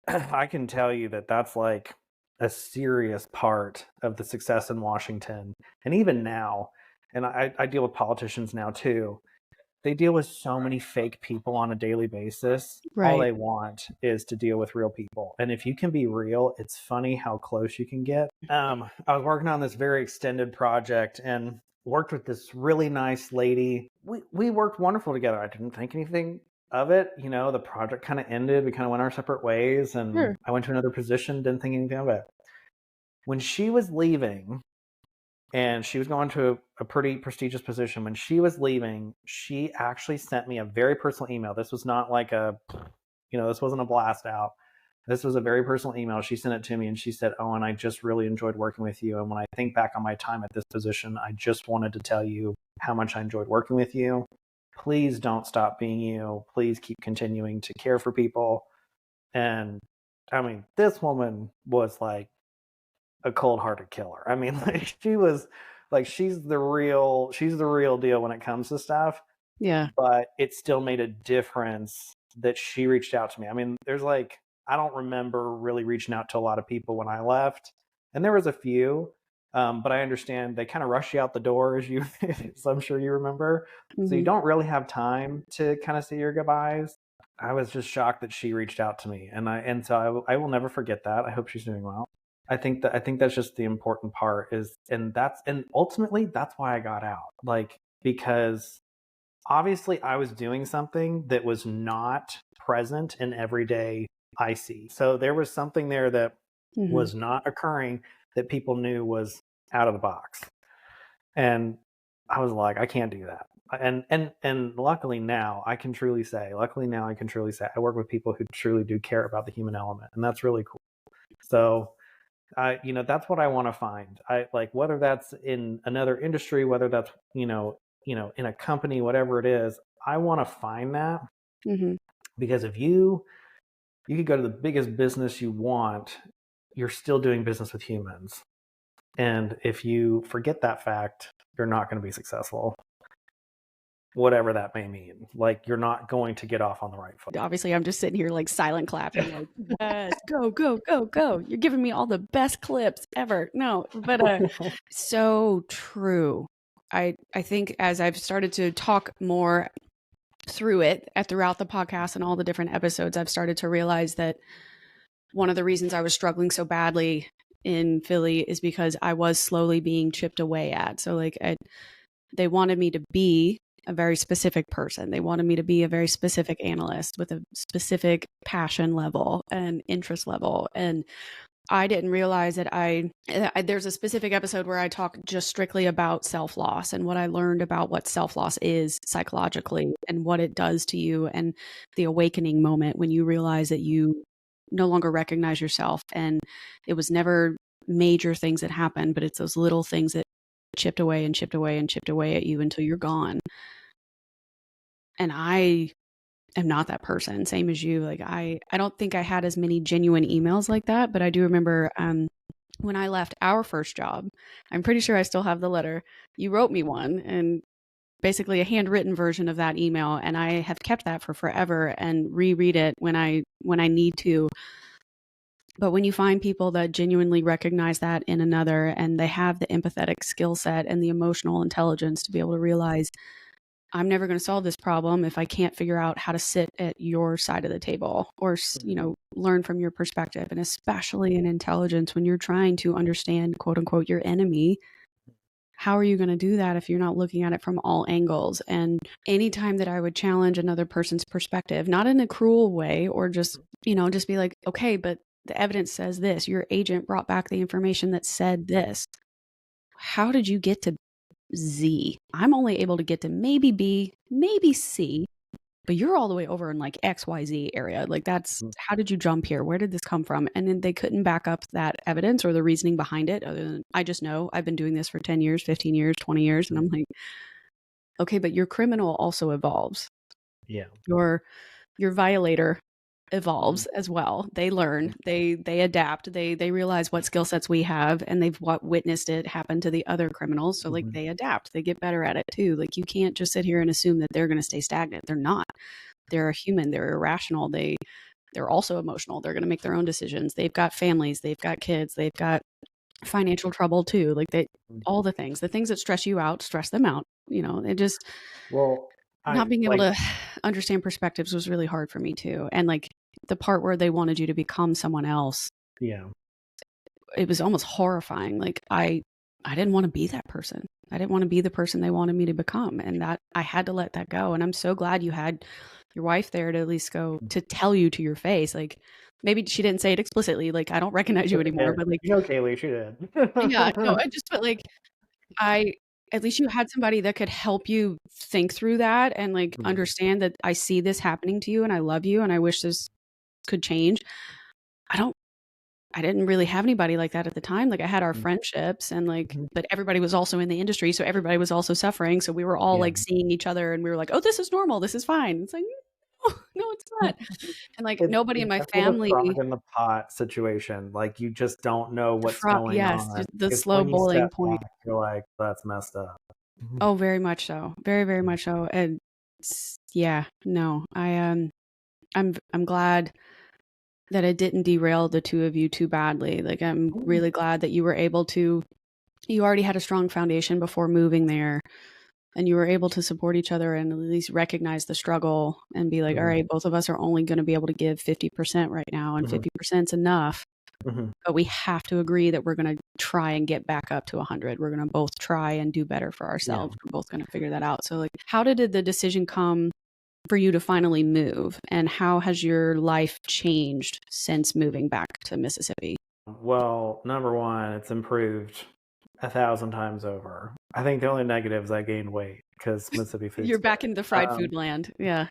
I can tell you that that's like a serious part of the success in Washington. And even now, and I deal with politicians now too, they deal with so many fake people on a daily basis. Right. All they want is to deal with real people. And if you can be real, it's funny how close you can get. I was working on this very extended project and worked with this really nice lady. We worked wonderful together. I didn't think anything of it. You know, the project kind of ended. We kind of went our separate ways, and Sure. I went to another position, didn't think anything of it. When she was leaving, and she was going to a pretty prestigious position. When she was leaving, she actually sent me a very personal email. This was not like this wasn't a blast out. This was a very personal email. She sent it to me and she said, "Owen, I just really enjoyed working with you. And when I think back on my time at this position, I just wanted to tell you how much I enjoyed working with you. Please don't stop being you. Please keep continuing to care for people." And I mean, this woman was like a cold-hearted killer. I mean, like she was like, she's the real deal when it comes to stuff. Yeah. But it still made a difference that she reached out to me. I mean, there's like, I don't remember really reaching out to a lot of people when I left, and there was a few, but I understand they kind of rush you out the door, as you, so I'm sure you remember. Mm-hmm. So you don't really have time to kind of say your goodbyes. I was just shocked that she reached out to me, and so I will never forget that. I hope she's doing well. I think that's just the important part and ultimately that's why I got out. Like, because obviously I was doing something that was not present in everyday IC. So there was something there that was not occurring that people knew was out of the box. And I was like, I can't do that. And luckily now I can truly say I work with people who truly do care about the human element. And that's really cool. So that's what I want to find. I like, whether that's in another industry, whether that's, in a company, whatever it is, I want to find that. Because if you could go to the biggest business you want, you're still doing business with humans. And if you forget that fact, you're not going to be successful. Whatever that may mean. Like, you're not going to get off on the right foot. Obviously, I'm just sitting here like silent clapping, like, yes, go, go, go, go. You're giving me all the best clips ever. No, but so true. I think as I've started to talk more through it throughout the podcast and all the different episodes, I've started to realize that one of the reasons I was struggling so badly in Philly is because I was slowly being chipped away at. So like they wanted me to be a very specific person. They wanted me to be a very specific analyst with a specific passion level and interest level. And I didn't realize that there's a specific episode where I talk just strictly about self-loss and what I learned about what self-loss is psychologically and what it does to you, and the awakening moment when you realize that you no longer recognize yourself. And it was never major things that happened, but it's those little things that chipped away and chipped away and chipped away at you until you're gone. And I am not that person, same as you. Like, I don't think I had as many genuine emails like that, but I do remember when I left our first job, I'm pretty sure I still have the letter. You wrote me one, and basically a handwritten version of that email, and I have kept that for forever and reread it when I need to. But when you find people that genuinely recognize that in another, and they have the empathetic skill set and the emotional intelligence to be able to realize, I'm never going to solve this problem if I can't figure out how to sit at your side of the table or, learn from your perspective. And especially in intelligence, when you're trying to understand, quote unquote, your enemy, how are you going to do that if you're not looking at it from all angles? And anytime that I would challenge another person's perspective, not in a cruel way, or just be like, okay, but the evidence says this, your agent brought back the information that said this. How did you get to Z? I'm only able to get to maybe B, maybe C, but you're all the way over in like XYZ area. Like, that's, how did you jump here? Where did this come from? And then they couldn't back up that evidence or the reasoning behind it, other than, I just know I've been doing this for 10 years, 15 years, 20 years. And I'm like, okay, but your criminal also evolves. Yeah. Your violator evolves as well. They learn, they adapt, they realize what skill sets we have, and they've witnessed it happen to the other criminals. So like they adapt, they get better at it too. Like you can't just sit here and assume that they're going to stay stagnant. They're not. They're a human. They're irrational. They're also emotional. They're going to make their own decisions. They've got families. They've got kids. They've got financial trouble too. Like all the things that stress you out, stress them out. You know, it just not being able to understand perspectives was really hard for me too. And like the part where they wanted you to become someone else. Yeah. It was almost horrifying. Like I didn't want to be that person. I didn't want to be the person they wanted me to become. And that I had to let that go. And I'm so glad you had your wife there to at least go to tell you to your face. Like maybe she didn't say it explicitly. Like, I don't recognize you anymore, but like, you know, Kaylee, she did. yeah, no, I just, but like, at least you had somebody that could help you think through that and like understand that I see this happening to you and I love you and I wish this could change. I didn't really have anybody like that at the time. Like I had our friendships and like, but everybody was also in the industry. So everybody was also suffering. So we were all like seeing each other and we were like, oh, this is normal. This is fine. It's like, no, it's not. And like nobody in my family. The frog in the pot situation. Like you just don't know what's going on. The slow boiling point. Back, you're like, that's messed up. Oh, very much so. Very, very much so. And yeah, no, I'm glad that it didn't derail the two of you too badly. Like I'm really glad that you were able to, you already had a strong foundation before moving there and you were able to support each other and at least recognize the struggle and be like, all right, both of us are only going to be able to give 50% right now and 50% is enough. But we have to agree that we're going to try and get back up to 100. We're going to both try and do better for ourselves. We're both going to figure that out. So like, how did the decision come for you to finally move? And how has your life changed since moving back to Mississippi? Well, number one, it's improved 1,000 times over. I think the only negative is I gained weight because Mississippi food. You're back in the fried food land. Yeah.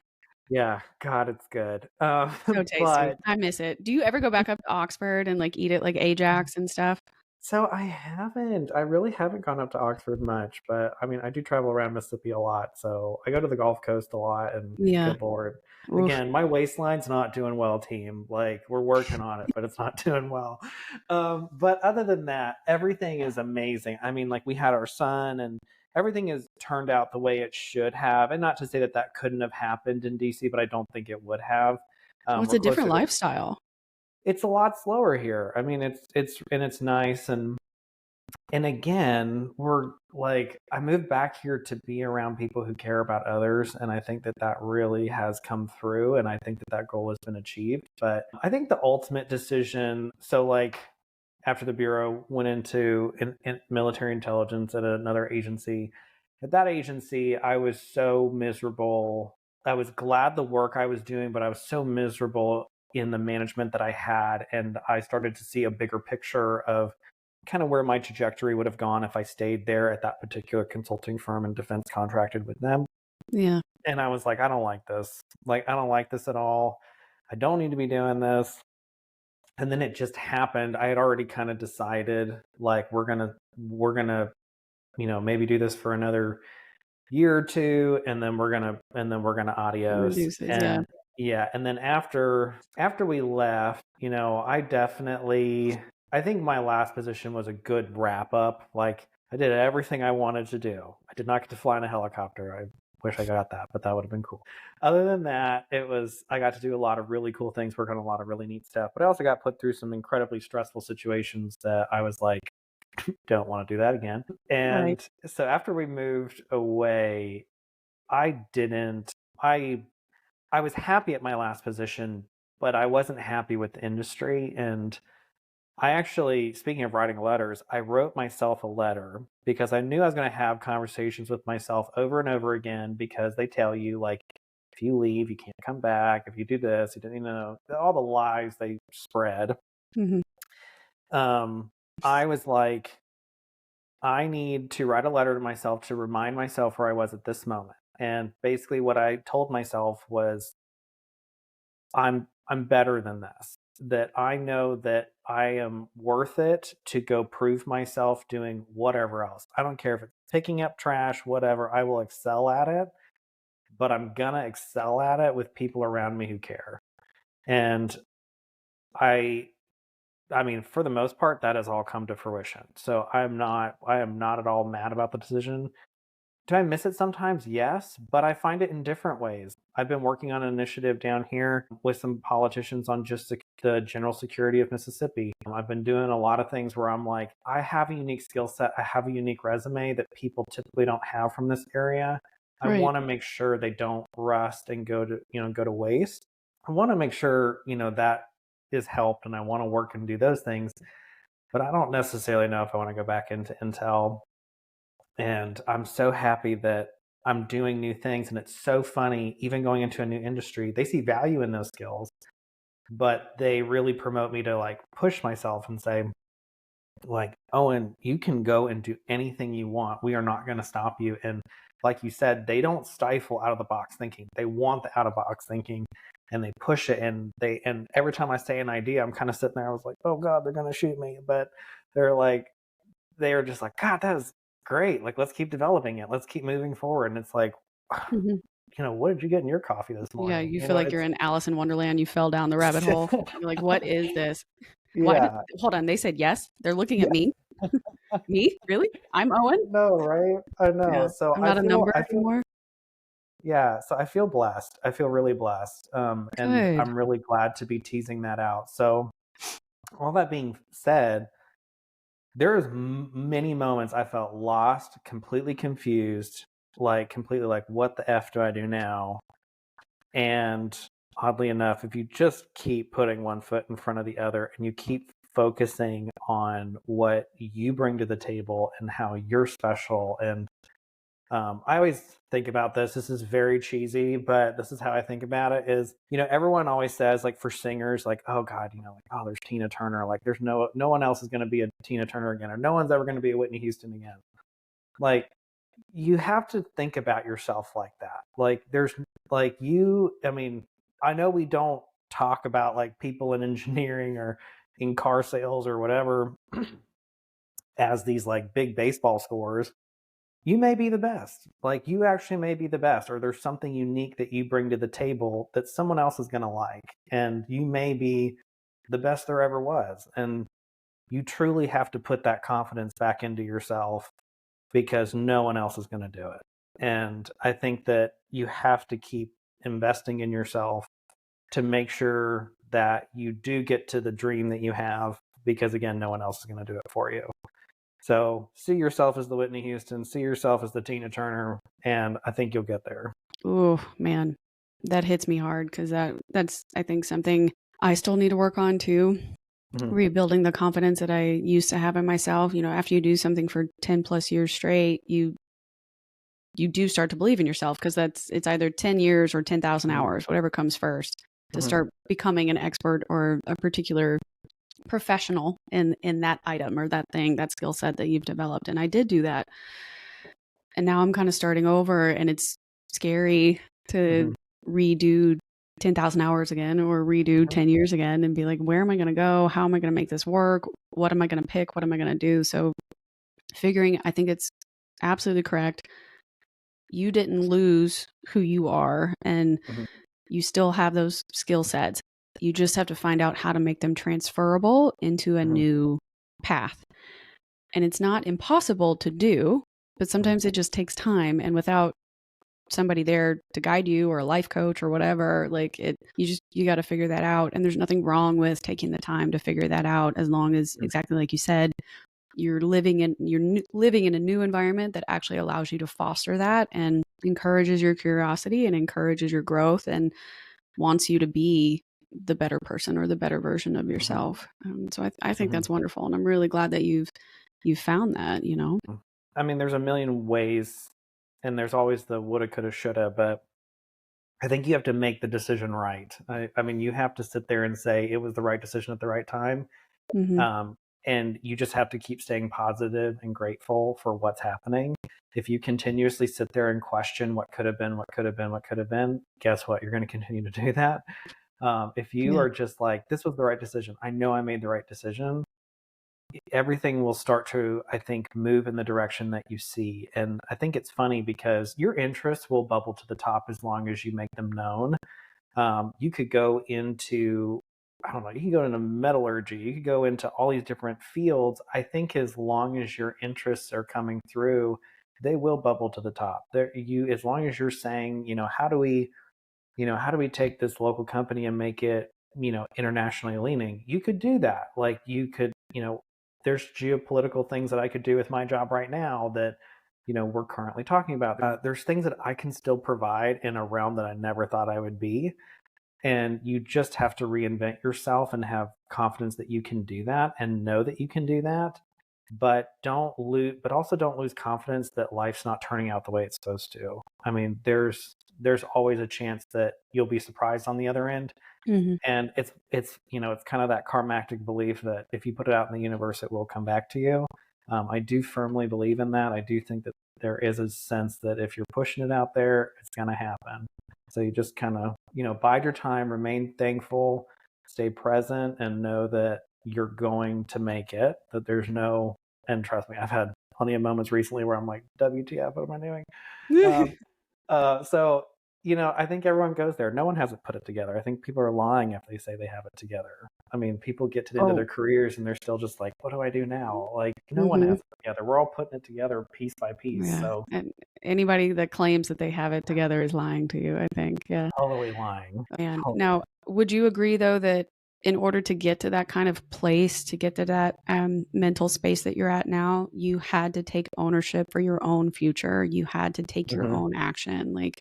Yeah. God, it's good. So tasty. But I miss it. Do you ever go back up to Oxford and like eat at like Ajax and stuff? So I haven't. I really haven't gone up to Oxford much, but I mean, I do travel around Mississippi a lot, so I go to the Gulf Coast a lot, and good Lord. Again, my waistline's not doing well, team. Like we're working on it, but it's not doing well. But other than that, everything is amazing. I mean, like we had our son, and everything has turned out the way it should have. And not to say that that couldn't have happened in DC, but I don't think it would have. It's a different lifestyle. It's a lot slower here. I mean, it's nice and again, we're like I moved back here to be around people who care about others, and I think that that really has come through, and I think that that goal has been achieved. But I think the ultimate decision, so like after the Bureau went into military intelligence at another agency, at that agency, I was so miserable. I was glad the work I was doing, but I was so miserable in the management that I had, and I started to see a bigger picture of kind of where my trajectory would have gone if I stayed there at that particular consulting firm and defense contracted with them. Yeah. And I was like, I don't like this. Like, I don't like this at all. I don't need to be doing this. And then it just happened. I had already kind of decided like we're gonna, you know, maybe do this for another year or two, and then we're gonna adios. Yeah. And then after we left, you know, I think my last position was a good wrap up. Like I did everything I wanted to do. I did not get to fly in a helicopter. I wish I got that, but that would have been cool. Other than that, I got to do a lot of really cool things, work on a lot of really neat stuff, but I also got put through some incredibly stressful situations that I was like, don't want to do that again. And so after we moved away, I was happy at my last position, but I wasn't happy with the industry. And I actually, speaking of writing letters, I wrote myself a letter because I knew I was going to have conversations with myself over and over again, because they tell you, like, if you leave, you can't come back. If you do this, you know, all the lies they spread. I was like, I need to write a letter to myself to remind myself where I was at this moment. And basically what I told myself was, I'm better than this, that I know that I am worth it to go prove myself doing whatever else. I don't care if it's picking up trash, whatever, I will excel at it, but I'm going to excel at it with people around me who care. And I mean, for the most part, that has all come to fruition. So I am not at all mad about the decision. Do I miss it sometimes? Yes, but I find it in different ways. I've been working on an initiative down here with some politicians on just the general security of Mississippi. I've been doing a lot of things where I'm like, I have a unique skill set, I have a unique resume that people typically don't have from this area. I Right. want to make sure they don't rust and go to waste. I want to make sure, that is helped, and I want to work and do those things. But I don't necessarily know if I want to go back into Intel. And I'm so happy that I'm doing new things. And it's so funny, even going into a new industry, they see value in those skills, but they really promote me to like push myself and say, like, Owen, you can go and do anything you want. We are not going to stop you. And like you said, they don't stifle out of the box thinking. They want the out of box thinking, and they push it. And every time I say an idea, I'm kind of sitting there. I was like, oh God, they're going to shoot me. But they are just like, God, that is great. Like, let's keep developing it. Let's keep moving forward. And it's like, Mhm. what did you get in your coffee this Yeah, morning? you feel like you're in Alice in Wonderland. You fell down the rabbit hole. You're like, what is this? Why did, Yeah. hold on, they said yes. They're looking at Yeah. me. Me? Really? I'm Owen? No, right? I know. Yeah. So I'm not a number anymore. yeah. So I feel blessed. I feel really blessed. And Good. I'm really glad to be teasing that out. So all that being said, there's many moments I felt lost, completely confused, like completely like, what the F do I do now? And oddly enough, if you just keep putting one foot in front of the other and you keep focusing on what you bring to the table and how you're special, and I always think about this. This is very cheesy, but this is how I think about it is, everyone always says, like, for singers, like, oh God, like, oh, there's Tina Turner. Like, there's no one else is going to be a Tina Turner again, or no one's ever going to be a Whitney Houston again. Like, you have to think about yourself like that. Like, there's like I mean, I know we don't talk about like people in engineering or in car sales or whatever as these like big baseball scorers. You may be the best. Like, you actually may be the best, or there's something unique that you bring to the table that someone else is going to like. And you may be the best there ever was. And you truly have to put that confidence back into yourself, because no one else is going to do it. And I think that you have to keep investing in yourself to make sure that you do get to the dream that you have, because again, no one else is going to do it for you. So see yourself as the Whitney Houston, see yourself as the Tina Turner, and I think you'll get there. Oh man, that hits me hard because that's I think something I still need to work on too. Mm-hmm. Rebuilding the confidence that I used to have in myself. After you do something for 10 plus years straight, you do start to believe in yourself, because it's either 10 years or 10,000 hours, whatever comes first, to start becoming an expert or a particular professional in that item or that thing, that skill set that you've developed. And I did do that. And now I'm kind of starting over, and it's scary to redo 10,000 hours again, or redo 10 years again, and be like, where am I going to go? How am I going to make this work? What am I going to pick? What am I going to do? So I think it's absolutely correct. You didn't lose who you are, and you still have those skill sets. You just have to find out how to make them transferable into a new path. And it's not impossible to do, but sometimes it just takes time. And without somebody there to guide you, or a life coach or whatever, you got to figure that out. And there's nothing wrong with taking the time to figure that out, as long as, exactly like you said, you're living in a new environment that actually allows you to foster that and encourages your curiosity and encourages your growth and wants you to be the better person or the better version of yourself. So I think that's wonderful. And I'm really glad that you've found that, I mean, there's a million ways, and there's always the woulda, coulda, shoulda, but I think you have to make the decision right. I mean, you have to sit there and say it was the right decision at the right time. And you just have to keep staying positive and grateful for what's happening. If you continuously sit there and question what could have been, what could have been, what could have been, guess what? You're going to continue to do that. If you are just like, this was the right decision, I know I made the right decision, everything will start to, I think, move in the direction that you see. And I think it's funny because your interests will bubble to the top as long as you make them known. You could go into, I don't know, you can go into metallurgy, you could go into all these different fields. I think as long as your interests are coming through, they will bubble to the top. As long as you're saying, how do we take this local company and make it, internationally leaning? You could do that. Like you could, there's geopolitical things that I could do with my job right now that, we're currently talking about. There's things that I can still provide in a realm that I never thought I would be. And you just have to reinvent yourself and have confidence that you can do that and know that you can do that. But also don't lose confidence that life's not turning out the way it's supposed to. I mean, there's always a chance that you'll be surprised on the other end. Mm-hmm. And it's kind of that karmatic belief that if you put it out in the universe, it will come back to you. I do firmly believe in that. I do think that there is a sense that if you're pushing it out there, it's going to happen. So you just kind of, bide your time, remain thankful, stay present, and know that you're going to make it, that there's no, and trust me, I've had plenty of moments recently where I'm like, WTF, what am I doing? So, I think everyone goes there. No one hasn't put it together. I think people are lying if they say they have it together. I mean, people get to the end of their careers and they're still just like, what do I do now? Like, no one has it together. We're all putting it together piece by piece. Yeah. So, And anybody that claims that they have it together is lying to you, I think. Yeah. totally lying. And Totally. now, would you agree though that in order to get to that kind of place, to get to that mental space that you're at now, you had to take ownership for your own future. You had to take your own action. Like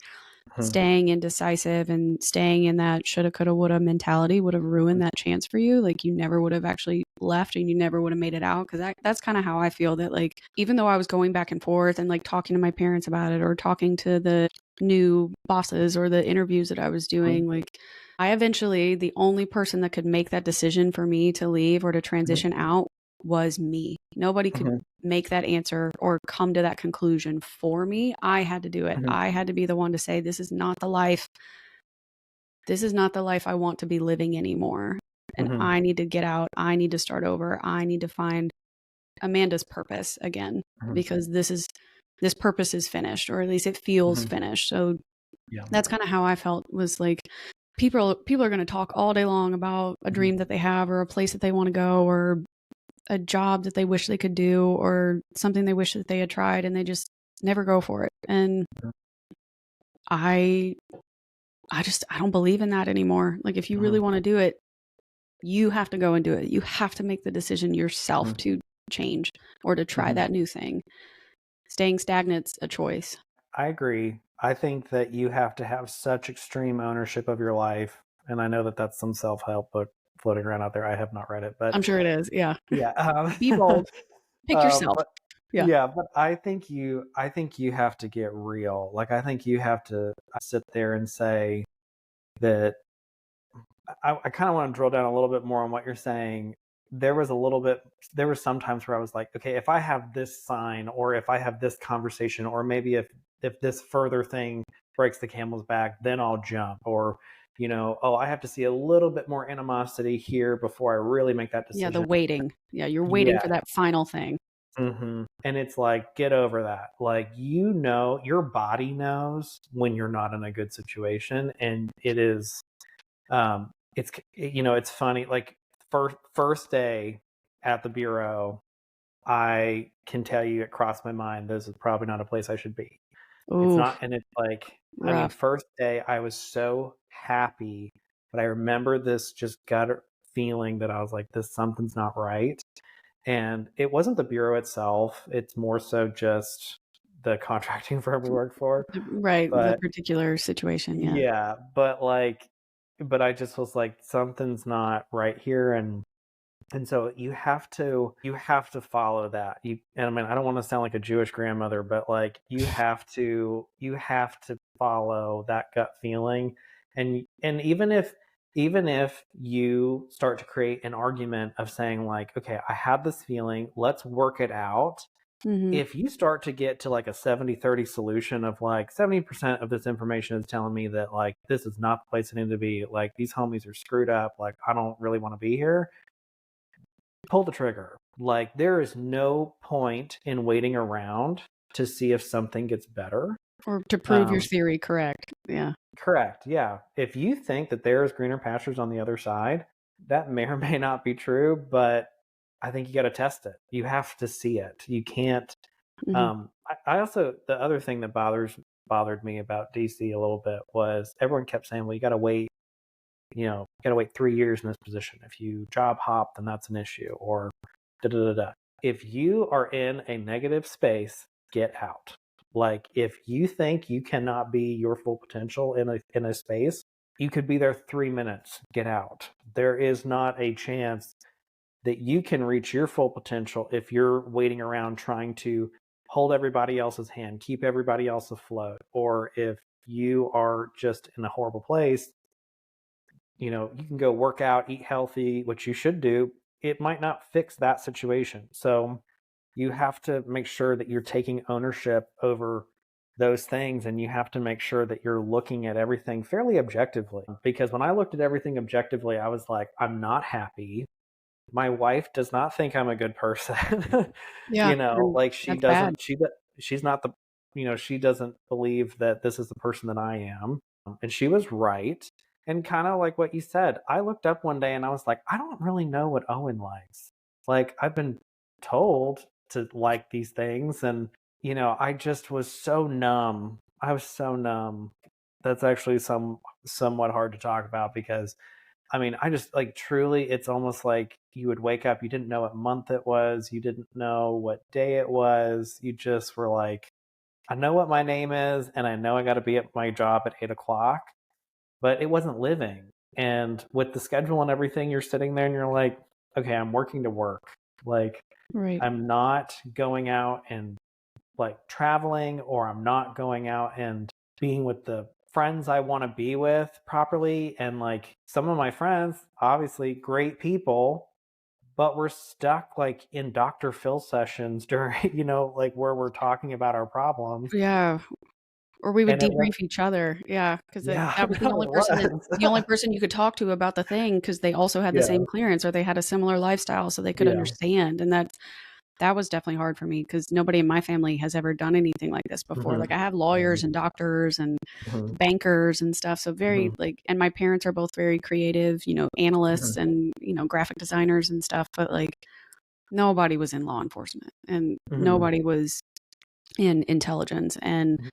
staying indecisive and staying in that shoulda, coulda, woulda mentality would have ruined that chance for you. Like you never would have actually left and you never would have made it out. Cause that's kind of how I feel, that like, even though I was going back and forth and like talking to my parents about it or talking to the new bosses or the interviews that I was doing, like I eventually, the only person that could make that decision for me to leave or to transition out was me. Nobody could make that answer or come to that conclusion for me. I had to do it. I had to be the one to say, this is not the life. This is not the life I want to be living anymore. And I need to get out. I need to start over. I need to find Amanda's purpose again, because this purpose is finished, or at least it feels finished. So that's kind of how I felt, was like, people are going to talk all day long about a dream that they have, or a place that they want to go, or a job that they wish they could do, or something they wish that they had tried, and they just never go for it. And I don't believe in that anymore. Like if you really want to do it, you have to go and do it. You have to make the decision yourself to change or to try that new thing. Staying stagnant's a choice. I agree. I think that you have to have such extreme ownership of your life. And I know that that's some self-help book floating around out there. I have not read it, but I'm sure it is. Yeah. Yeah. Be bold. Pick yourself. But I think you have to get real. Like, I think you have to sit there and say that I kind of want to drill down a little bit more on what you're saying. There were some times where I was like, okay, if I have this sign, or if I have this conversation, or maybe if this further thing breaks the camel's back, then I'll jump. Or, I have to see a little bit more animosity here before I really make that decision. Yeah, the waiting. Yeah, you're waiting for that final thing. And it's like, get over that. Like, your body knows when you're not in a good situation. And it is, it's funny. Like, first day at the Bureau, I can tell you it crossed my mind, this is probably not a place I should be. It's not, and it's like, rough. I mean, first day I was so happy, but I remember this just gut feeling that I was like, something's not right. And it wasn't the Bureau itself. It's more so just the contracting firm we work for. Right. The particular situation. Yeah. Yeah. But I just was like, something's not right here. And so you have to follow that. And I mean, I don't want to sound like a Jewish grandmother, but like, you have to follow that gut feeling. And even if you start to create an argument of saying like, okay, I have this feeling, let's work it out. If you start to get to like a 70-30 solution of like 70% of this information is telling me that like, this is not the place I need to be, like these homies are screwed up, like I don't really want to be here, pull the trigger. Like, there is no point in waiting around to see if something gets better. Or to prove your theory correct. Yeah. Correct. Yeah. If you think that there's greener pastures on the other side, that may or may not be true, but I think you got to test it. You have to see it. You can't. I also, the other thing that bothered me about DC a little bit was everyone kept saying, well, you got to wait, you got to wait 3 years in this position. If you job hop, then that's an issue, or da da da da. If you are in a negative space, get out. Like, if you think you cannot be your full potential in a space, you could be there 3 minutes, get out. There is not a chance that you can reach your full potential if you're waiting around trying to hold everybody else's hand, keep everybody else afloat, or if you are just in a horrible place, you can go work out, eat healthy, which you should do. It might not fix that situation. So you have to make sure that you're taking ownership over those things, and you have to make sure that you're looking at everything fairly objectively. Because when I looked at everything objectively, I was like, I'm not happy. My wife does not think I'm a good person. Yeah. Like she That's bad. doesn't, she's not the, she doesn't believe that this is the person that I am. And she was right. And kind of like what you said, I looked up one day and I was like, I don't really know what Owen likes. Like, I've been told to like these things, and I just was so numb. I was so numb. That's actually somewhat hard to talk about, because I mean, I just, like, truly, it's almost like you would wake up, you didn't know what month it was, you didn't know what day it was, you just were like, I know what my name is, and I know I got to be at my job at 8 o'clock, but it wasn't living. And with the schedule and everything, you're sitting there and you're like, okay, I'm working to work. Like, Right. I'm not going out and like traveling, or I'm not going out and being with the friends I want to be with properly. And like, some of my friends, obviously great people, but we're stuck like in Dr. Phil sessions during, like, where we're talking about our problems. Yeah. Or we would And it was, debrief each other. Yeah, because yeah, that was the no, only it person was. you could talk to about the thing, because they also had the Yeah, same clearance, or they had a similar lifestyle, so they could yeah. understand. And that was definitely hard for me, because nobody in my family has ever done anything like this before. Hmm. Like, I have Yeah. lawyers and doctors and Hmm. bankers and stuff. So very, Hmm. like, and my parents are both very creative, analysts Hmm. and, graphic designers and stuff. But like, nobody was in law enforcement, and Hmm. nobody was in intelligence. And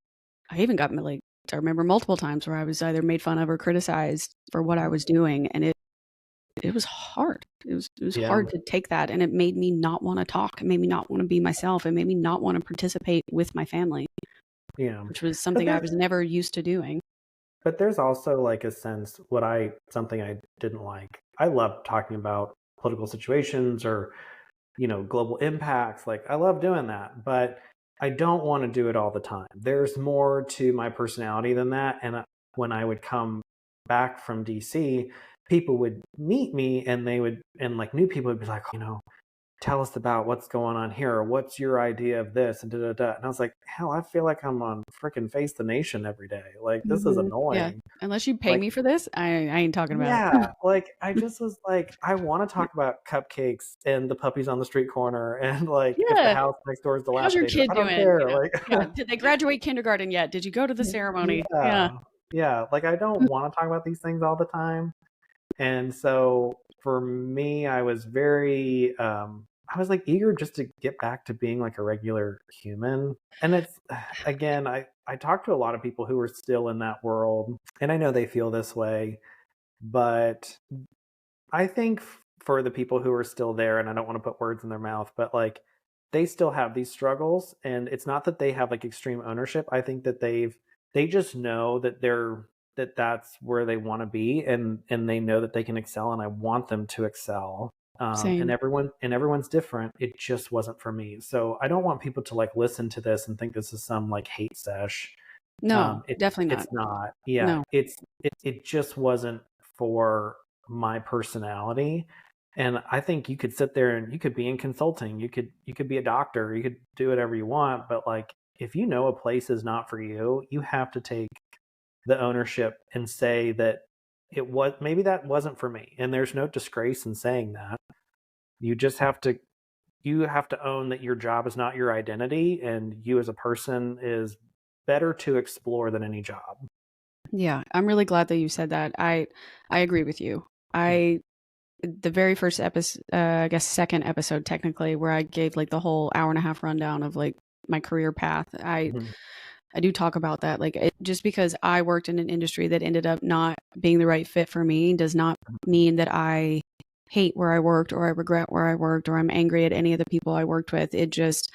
I even got, like, I remember multiple times where I was either made fun of or criticized for what I was doing. And it was hard. It was Yeah. hard to take that, and it made me not want to talk. It made me not want to be myself. It made me not want to participate with my family, Yeah. which was But something I there, was never used to doing. But there's also like a sense, something I didn't like. I love talking about political situations, or, global impacts. Like, I love doing that, but I don't want to do it all the time. There's more to my personality than that. And when I would come back from DC, people would meet me, and and like, new people would be like, tell us about what's going on here, or what's your idea of this, and da da da. And I was like, hell, I feel like I'm on freaking Face the Nation every day. Like, this is Yeah. annoying. Unless you pay Like, me for this, I ain't talking about it. yeah, like, I just was like, I want to talk about cupcakes and the puppies on the street corner, and like, if the Yeah. house next door is How's your dilapidated, kid I don't doing? care. Yeah. Like, Did they graduate kindergarten yet? Did you go to the ceremony? Yeah. yeah, yeah. Like, I don't want to talk about these things all the time. And so for me, I was like eager just to get back to being like a regular human. And it's, again, I talk to a lot of people who are still in that world, and I know they feel this way, but I think for the people who are still there, and I don't want to put words in their mouth, but like, they still have these struggles, and it's not that they have like extreme ownership. I think that they just know that that's where they want to be, and they know that they can excel, and I want them to excel. And Same. everyone's different. It just wasn't for me. So I don't want people to like listen to this and think this is some like hate sesh. No, definitely not. It's not. Yeah, No. it just wasn't for my personality. And I think you could sit there and you could be in consulting, you could be a doctor, you could do whatever you want, but like, if you know a place is not for you, you have to take the ownership and say that maybe that wasn't for me. And there's no disgrace in saying that. You just have to own that your job is not your identity, and you as a person is better to explore than any job. Yeah, I'm really glad that you said that. I agree with you. The very first episode, I guess second episode technically, where I gave like the whole hour and a half rundown of like my career path. Mm-hmm. I do talk about that. Like, just because I worked in an industry that ended up not being the right fit for me does not mean that I hate where I worked, or I regret where I worked, or I'm angry at any of the people I worked with. It just,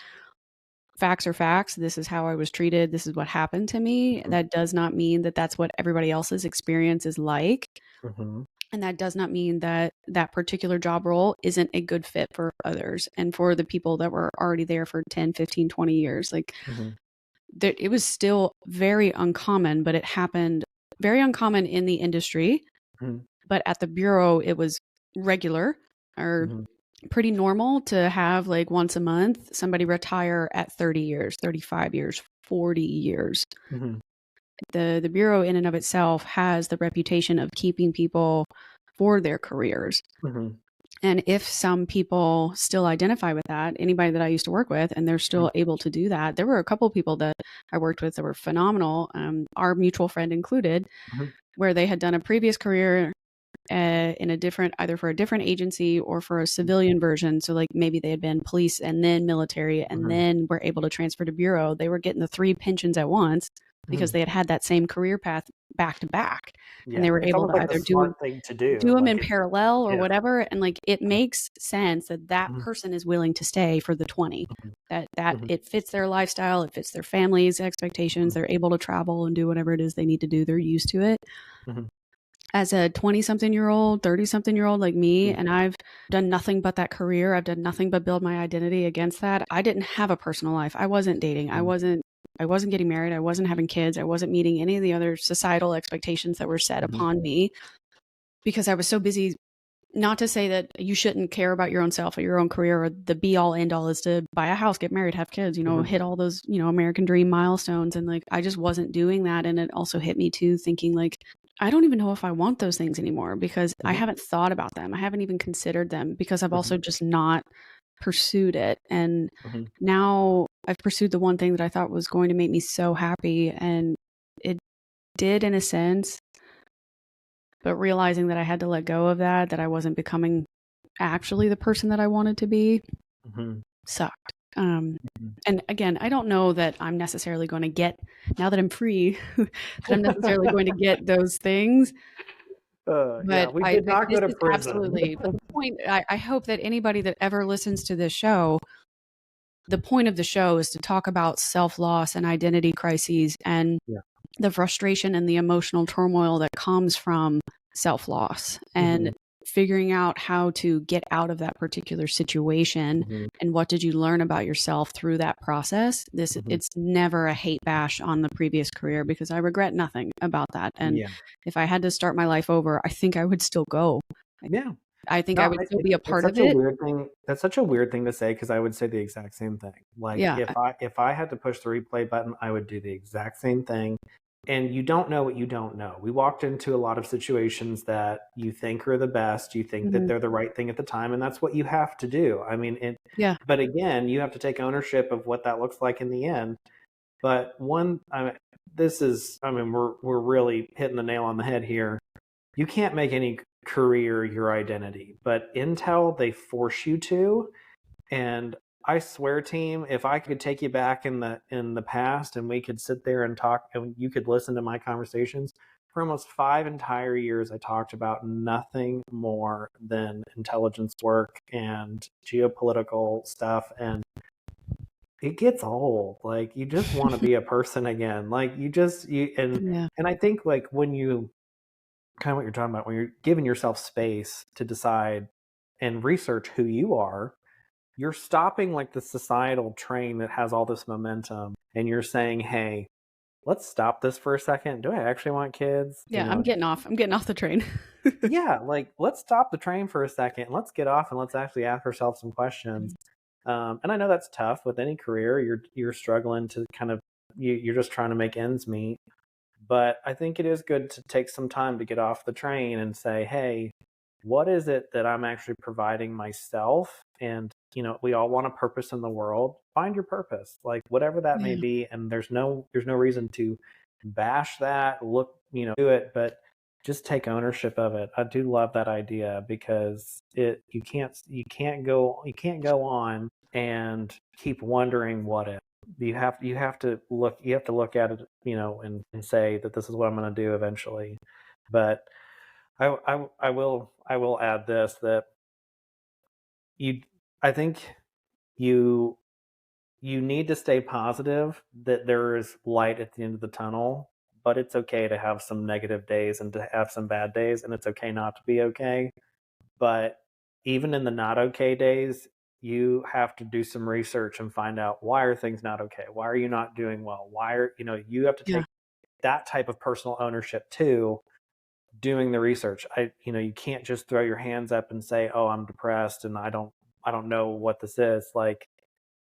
facts are facts. This is how I was treated. This is what happened to me. Mm-hmm. That does not mean that that's what everybody else's experience is like. Mm-hmm. And that does not mean that that particular job role isn't a good fit for others and for the people that were already there for 10, 15, 20 years. Like, Mm-hmm. it was still very uncommon, but it happened very uncommon in the industry. Mm-hmm. But at the bureau, it was regular, or Mm-hmm. pretty normal, to have like once a month somebody retire at 30 years, 35 years, 40 years. Mm-hmm. The bureau in and of itself has the reputation of keeping people for their careers. Mm-hmm. And if some people still identify with that, anybody that I used to work with, and they're still able to do that, there were a couple of people that I worked with that were phenomenal, our mutual friend included, Mm-hmm. where they had done a previous career in a different, either for a different agency or for a civilian version. So like maybe they had been police and then military and Mm-hmm. then were able to transfer to bureau. They were getting the 3 pensions at once because they had that same career path back to back. Yeah. And they were It's able almost to like the either smart thing to do. do them Like in parallel or yeah. whatever. And like, it makes sense that that Mm-hmm. person is willing to stay for the 20, that Mm-hmm. it fits their lifestyle. It fits their family's expectations. Mm-hmm. They're able to travel and do whatever it is they need to do. They're used to it. Mm-hmm. As a 20-something-year-old, 30-something-year-old like me, Mm-hmm. and I've done nothing but that career. I've done nothing but build my identity against that. I didn't have a personal life. I wasn't dating. I wasn't getting married. I wasn't having kids. I wasn't meeting any of the other societal expectations that were set Mm-hmm. upon me, because I was so busy. Not to say that you shouldn't care about your own self or your own career, or the be all end all is to buy a house, get married, have kids, Mm-hmm. hit all those, American dream milestones. And like, I just wasn't doing that. And it also hit me too, thinking like, I don't even know if I want those things anymore, because I haven't thought about them. I haven't even considered them, because I've also just not pursued it. And Mm-hmm. now I've pursued the one thing that I thought was going to make me so happy. And it did, in a sense, but realizing that I had to let go of that I wasn't becoming actually the person that I wanted to be, sucked. And again, I don't know that I'm necessarily going to get, now that I'm free, that I'm necessarily going to get those things. Yeah, But we did not go this to is prison. absolutely, but the point, I hope that anybody that ever listens to this show, the point of the show is to talk about self-loss and identity crises and the frustration and the emotional turmoil that comes from self-loss, and figuring out how to get out of that particular situation, and what did you learn about yourself through that process. It's never a hate bash on the previous career, because I regret nothing about that. And if I had to start my life over, I think I would still go. I think I would still be a part of it. Weird thing. That's such a weird thing to say, because I would say the exact same thing. Like if I had to push the replay button, I would do the exact same thing. And you don't know what you don't know. We walked into a lot of situations that you think are the best. You think that they're the right thing at the time, and that's what you have to do. I mean, but again, you have to take ownership of what that looks like in the end. But we're really hitting the nail on the head here. You can't make any career your identity, but Intel, they force you to. And I swear, team, if I could take you back in the past and we could sit there and talk, and you could listen to my conversations, for almost 5 entire years, I talked about nothing more than intelligence work and geopolitical stuff. And it gets old. Like, you just want to be a person again. Like, and I think, like, when you kind of what you're talking about, when you're giving yourself space to decide and research who you are, you're stopping like the societal train that has all this momentum, and you're saying, hey, let's stop this for a second. Do I actually want kids? I'm getting off the train. Like, let's stop the train for a second. Let's get off and let's actually ask ourselves some questions. And I know that's tough with any career. You're struggling to kind of, you're just trying to make ends meet. But I think it is good to take some time to get off the train and say, hey, what is it that I'm actually providing myself? And we all want a purpose in the world. Find your purpose, like whatever that may Yeah. be. And there's no reason to bash that, do it, but just take ownership of it. I do love that idea because you can't go on and keep wondering what if. You have to look at it, and say that this is what I'm going to do eventually. But I will add this, that you I think you you need to stay positive that there is light at the end of the tunnel, but it's okay to have some negative days and to have some bad days, and it's okay not to be okay. But even in the not okay days, you have to do some research and find out, why are things not okay? Why are you not doing well? You have to Yeah. take that type of personal ownership too, doing the research. You can't just throw your hands up and say, "Oh, I'm depressed and I don't know what this is." Like,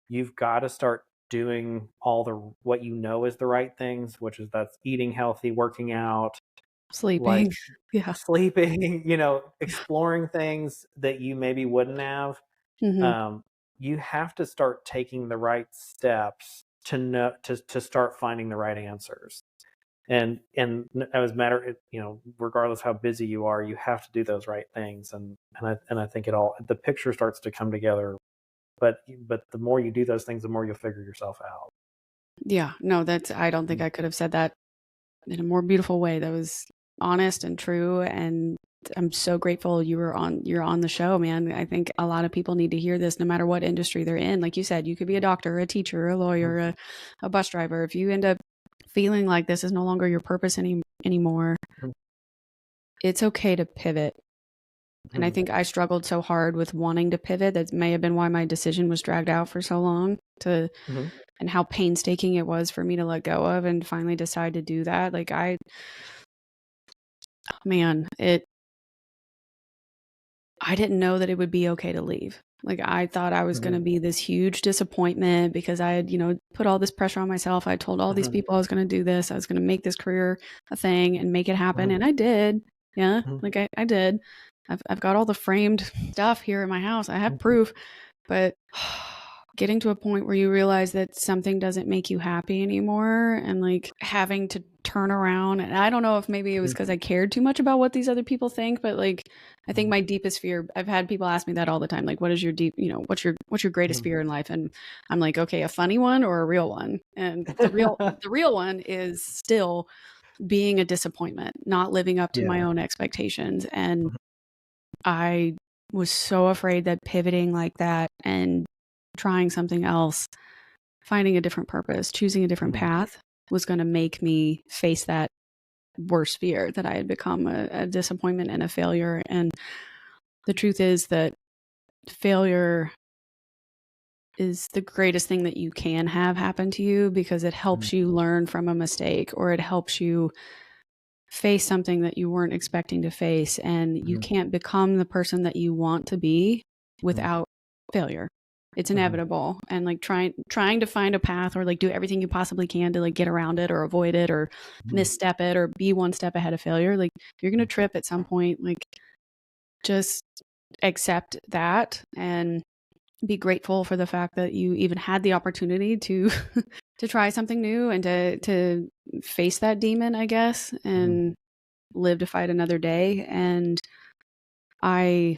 you've got to start doing all the what is the right things, which is that's eating healthy, working out, like Sleeping. Yeah. sleeping, exploring things that you maybe wouldn't have. Hmm. Um, you have to start taking the right steps to know to start finding the right answers. And as a matter, regardless how busy you are, you have to do those right things. And I think the picture starts to come together. But the more you do those things, the more you'll figure yourself out. Yeah. No, I don't think Mhm. I could have said that in a more beautiful way. That was honest and true. And I'm so grateful you're on the show, man. I think a lot of people need to hear this no matter what industry they're in. Like you said, you could be a doctor, a teacher, a lawyer, a bus driver. If you end up feeling like this is no longer your purpose anymore, it's okay to pivot. And I Mhm. think I struggled so hard with wanting to pivot. That may have been why my decision was dragged out for so long, Mhm. and how painstaking it was for me to let go of and finally decide to do that. Like man, I didn't know that it would be okay to leave. Like, I thought I was going to Mhm. be this huge disappointment because I had, put all this pressure on myself. I told all these Mhm. people I was going to do this. I was going to make this career a thing and make it happen. Mhm. And I did. Yeah. Mhm. Like I did. I've got all the framed stuff here in my house. I have Mhm. proof, but getting to a point where you realize that something doesn't make you happy anymore, and like having to turn around. And I don't know if maybe it was because I cared too much about what these other people think, but like, I think Mhm. my deepest fear, I've had people ask me that all the time. Like, what is your what's your greatest Mhm. fear in life? And I'm like, okay, a funny one or a real one? And the real one is still being a disappointment, not living up to my Yeah. own expectations. And Mhm. I was so afraid that pivoting like that and trying something else, finding a different purpose, choosing a different Mhm. path was going to make me face that worst fear that I had become a disappointment and a failure. And the truth is that failure is the greatest thing that you can have happen to you, because it Mhm. helps you learn from a mistake, or it helps you face something that you weren't expecting to face. And you Mhm. can't become the person that you want to be Mhm. without failure. It's Mhm. inevitable. And like trying to find a path, or like do everything you possibly can to like get around it or avoid it or Mhm. misstep it or be one step ahead of failure. Like, you're going to trip at some point. Like, just accept that and be grateful for the fact that you even had the opportunity to to try something new and to face that demon, I guess, Mhm. and live to fight another day. And I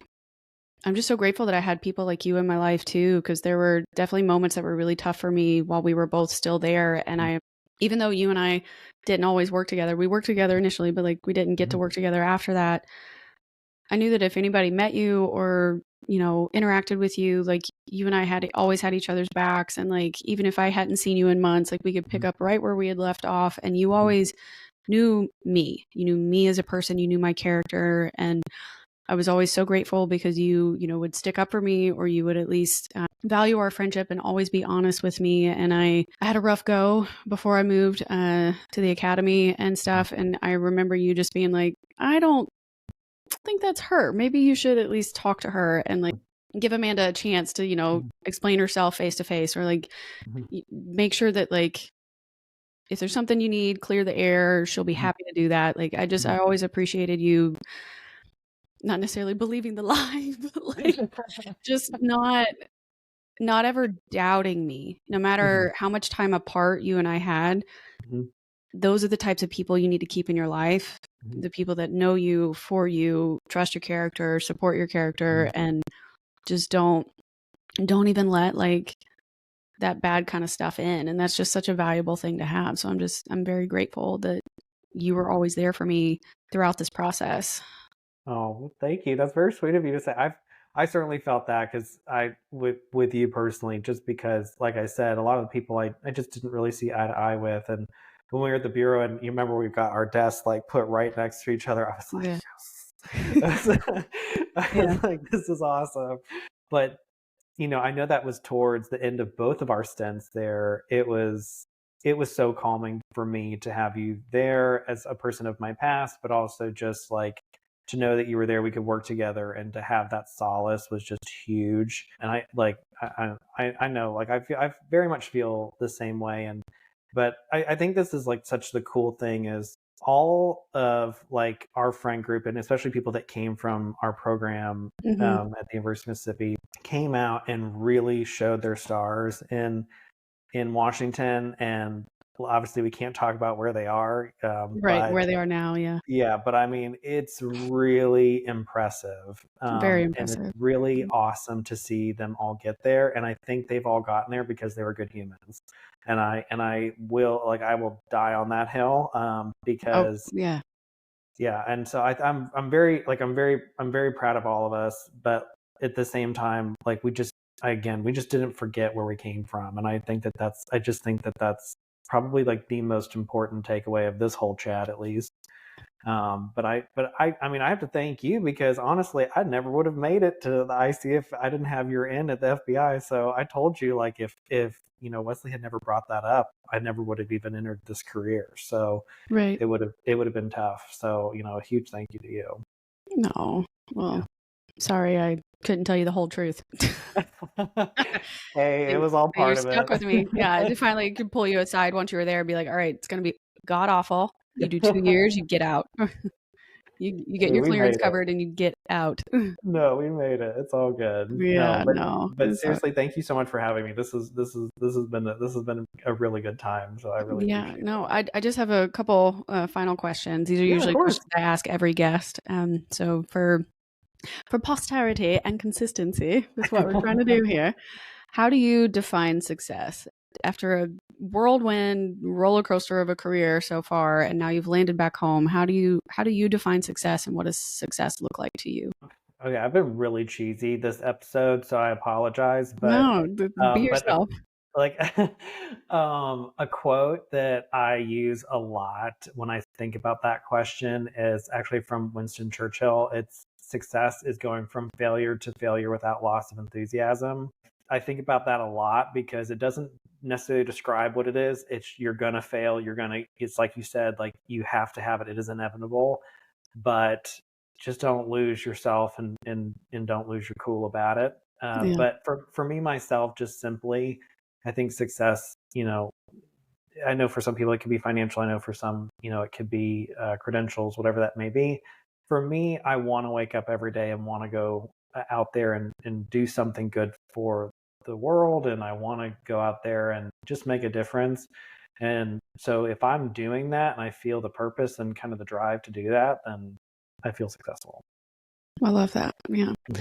I'm just so grateful that I had people like you in my life too, because there were definitely moments that were really tough for me while we were both still there. And even though you and I didn't always work together, we worked together initially, but like we didn't get to Mhm. work together after that. I knew that if anybody met you or, interacted with you, like, you and I had always had each other's backs. And like, even if I hadn't seen you in months, like we could pick Mhm. up right where we had left off. And you Mhm. always knew me. You knew me as a person, you knew my character. And I was always so grateful because would stick up for me, or you would at least value our friendship and always be honest with me. And I had a rough go before I moved to the academy and stuff. And I remember you just being like, I don't think that's her. Maybe you should at least talk to her and like give Amanda a chance to, Mhm. explain herself face to face, or like Mhm. make sure that like if there's something you need, clear the air, she'll be Mhm. happy to do that. Like, I Mhm. always appreciated you not necessarily believing the lie, but like just not not ever doubting me, no Mhm. matter how much time apart you and I had. Mhm. Those are the types of people you need to keep in your life. Mhm. The people that know you, for you, trust your character, support your character, Mhm. and just don't even let like that bad kind of stuff in. And that's just such a valuable thing to have. So I'm very grateful that you were always there for me throughout this process. Oh, well, thank you. That's very sweet of you to say. I certainly felt that because with you personally, just because, like I said, a lot of the people I just didn't really see eye to eye with, and when we were at the bureau, and you remember we got our desks like put right next to each other, I was like, Yeah. yes. I Yeah. was like, this is awesome. But I know that was towards the end of both of our stints there. It was so calming for me to have you there as a person of my past, but also just like to know that you were there, we could work together, and to have that solace was just huge. And I know, like I very much feel the same way. And but I think this is like such the cool thing is all of like our friend group, and especially people that came from our program Hmm. at the University of Mississippi, came out and really showed their stars in Washington. And obviously, we can't talk about where they are, Right. but Where they are now. Yeah. yeah, but I mean, it's really impressive, Very and it's impressive. really awesome to see them all get there. And I think they've all gotten there because they were good humans. And I will die on that hill, Oh, because yeah. yeah. And so I'm very proud of all of us, but at the same time, like we just didn't forget where we came from. And I just think that that's probably like the most important takeaway of this whole chat, at least. But I mean, I have to thank you because honestly, I never would have made it to the IC if I didn't have your in at the FBI. So I told you, like, if Wesley had never brought that up, I never would have even entered this career. So Right. it would have been tough. So a huge thank you to you. No. Well, Yeah. sorry, I couldn't tell you the whole truth. Hey, it was all You're part of stuck it. with me. Yeah, I just finally could pull you aside once you were there and be like, all right, it's going to be god awful. You do 2 years, you get out. You get Hey, your we clearance made it. covered and you get out. No, we made it. It's all good. No, Yeah, but no. but seriously, thank you so much for having me. This has been a really good time. So I really Yeah, appreciate no, it. I just have a couple final questions. These are Yeah, of usually course. questions I ask every guest. So for posterity and consistency, that's what we're trying to do here. How do you define success after a whirlwind roller coaster of a career so far, and now you've landed back home? How do you define success, and what does success look like to you? Okay, I've been really cheesy this episode, so I apologize. But No, be but yourself. like a quote that I use a lot when I think about that question is actually from Winston Churchill. It's success is going from failure to failure without loss of enthusiasm. I think about that a lot because it doesn't necessarily describe what it is. It's you're gonna fail. It's like you said, like you have to have it. It is inevitable, but just don't lose yourself, and don't lose your cool about it. Yeah. But for me myself, just simply, I think success. I know for some people it could be financial. I know for some, it could be credentials, whatever that may be. For me, I want to wake up every day and want to go out there and do something good for the world, and I want to go out there and just make a difference. And so if I'm doing that and I feel the purpose and kind of the drive to do that, then I feel successful. I love that. Yeah. Mhm.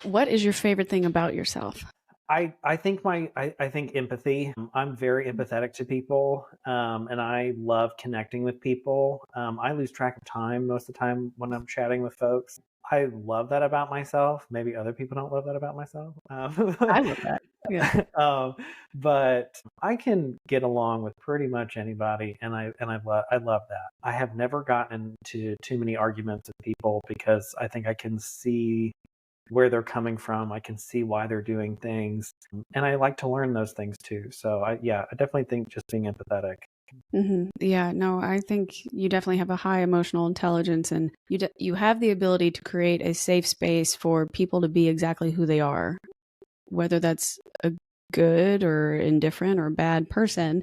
What is your favorite thing about yourself? I think empathy. I'm very empathetic to people, and I love connecting with people. I lose track of time most of the time when I'm chatting with folks. I love that about myself. Maybe other people don't love that about myself. I love that. Yeah. um, but I can get along with pretty much anybody, and I love that. I have never gotten into too many arguments with people because I think I can see where they're coming from. I can see why they're doing things, and I like to learn those things too. So I definitely think just being empathetic. Yeah, no, I think you definitely have a high emotional intelligence, and you have the ability to create a safe space for people to be exactly who they are, whether that's a good or indifferent or bad person.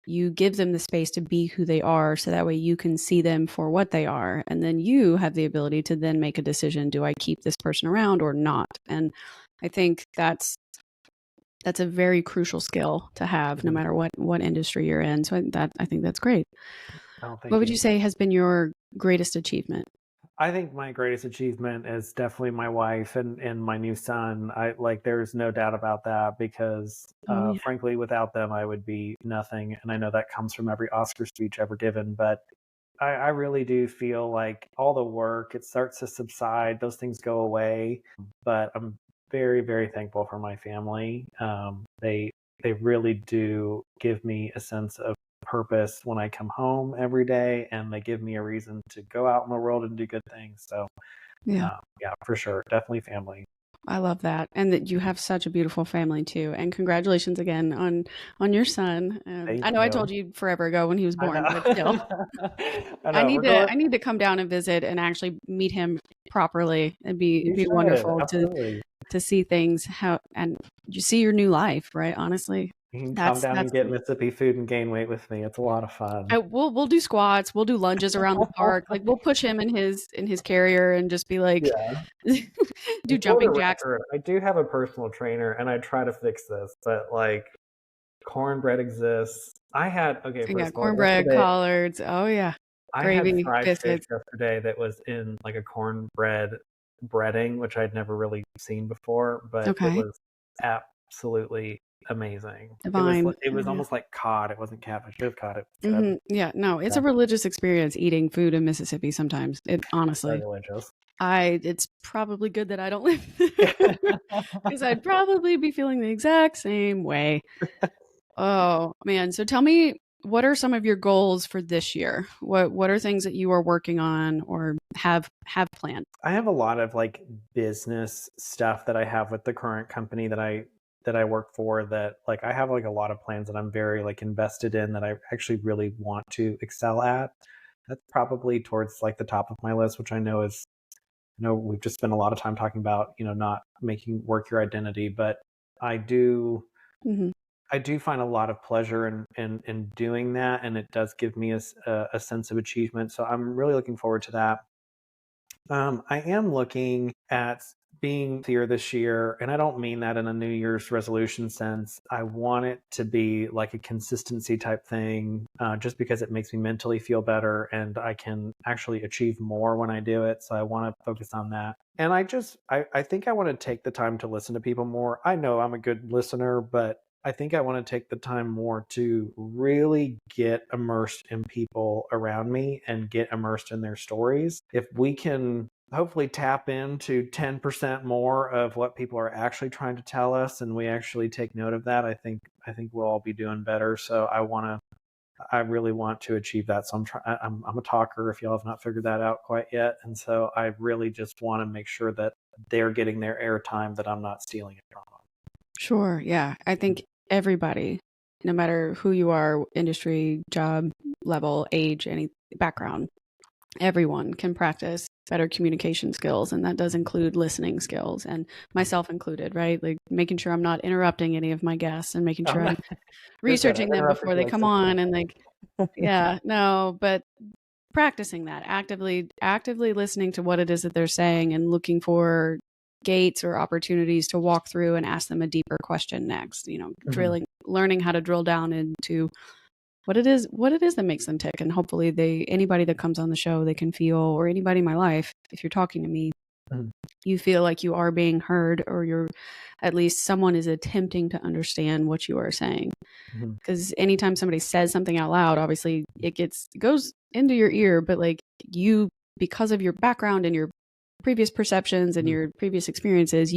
You give them the space to be who they are, so that way you can see them for what they are, and then you have the ability to then make a decision: do I keep this person around or not? And I think that's That's a very crucial skill to have, no matter what industry you're in. So I think that's great. Oh, What thank would you you. say has been your greatest achievement? I think my greatest achievement is definitely my wife and my new son. I like there's no doubt about that because Oh yeah, frankly without them I would be nothing. And I know that comes from every Oscar speech ever given, but I really do feel like all the work it starts to subside, those things go away. But I'm very, very thankful for my family. They really do give me a sense of purpose when I come home every day, and they give me a reason to go out in the world and do good things. So, yeah. yeah, for sure, definitely family. I love that, and that you have such a beautiful family too. And congratulations again on your son. Thank I know I you. told you forever ago when he was I born, but still, know. I know. We're going. I need to come down and visit and actually meet him properly. It'd You be should wonderful absolutely. to see things how and you see your new life, right? Honestly, You can come down and that's get Mississippi food and gain weight with me. It's a lot of fun. we'll do squats, we'll do lunges around the park. Like we'll push him in his carrier and just be like Yeah. do And for the jumping jacks. record, I do have a personal trainer and I try to fix this, but like cornbread exists. I had, okay, Yeah, first of all, cornbread, yesterday, collards. Oh yeah, I had gravy, fried fish biscuits. yesterday that was in like a cornbread breading, which I'd never really seen before, but it Okay. was absolutely amazing. Divine. It Oh, was yeah. almost like cod. It wasn't catfish. It was cod. It was good. Yeah, no, it's Yeah, a religious experience eating food in Mississippi sometimes. It so honestly, delicious. it's probably good that I don't live there because I'd probably be feeling the exact same way. Oh, man. So tell me, what are some of your goals for this year? What are things that you are working on or have planned? I have a lot of like business stuff that I have with the current company that I work for that like I have like a lot of plans that I'm very like invested in that I actually really want to excel at. That's probably towards like the top of my list, which I know is we've just spent a lot of time talking about, not making work your identity, but I do Hmm. I do find a lot of pleasure in doing that, and it does give me a sense of achievement. So I'm really looking forward to that. I am looking at being healthier this year, and I don't mean that in a New Year's resolution sense. I want it to be like a consistency type thing, just because it makes me mentally feel better and I can actually achieve more when I do it. So I want to focus on that. And I think I want to take the time to listen to people more. I know I'm a good listener, but I think I want to take the time more to really get immersed in people around me and get immersed in their stories. If we can hopefully tap into 10% more of what people are actually trying to tell us and we actually take note of that, I think we'll all be doing better. So I really want to achieve that. So I'm a talker if y'all have not figured that out quite yet. And so I really just want to make sure that they're getting their airtime, that I'm not stealing it from them. Sure. Yeah. I think everybody, no matter who you are, industry, job level, age, any background, everyone can practice better communication skills. And that does include listening skills and myself included, right? Like making sure I'm not interrupting any of my guests and making I'm sure not, I'm you're good. researching I've them interrupted before you they like come 6 times. on and like, yeah, no, but practicing that actively listening to what it is that they're saying and looking for gates or opportunities to walk through and ask them a deeper question next, Mhm. learning how to drill down into what it is that makes them tick. And hopefully anybody that comes on the show, they can feel, or anybody in my life, if you're talking to me, Mhm. you feel like you are being heard, or you're at least someone is attempting to understand what you are saying. Mhm. Because anytime somebody says something out loud, obviously it goes into your ear, but like you, because of your background and your previous perceptions and Mhm. your previous experiences,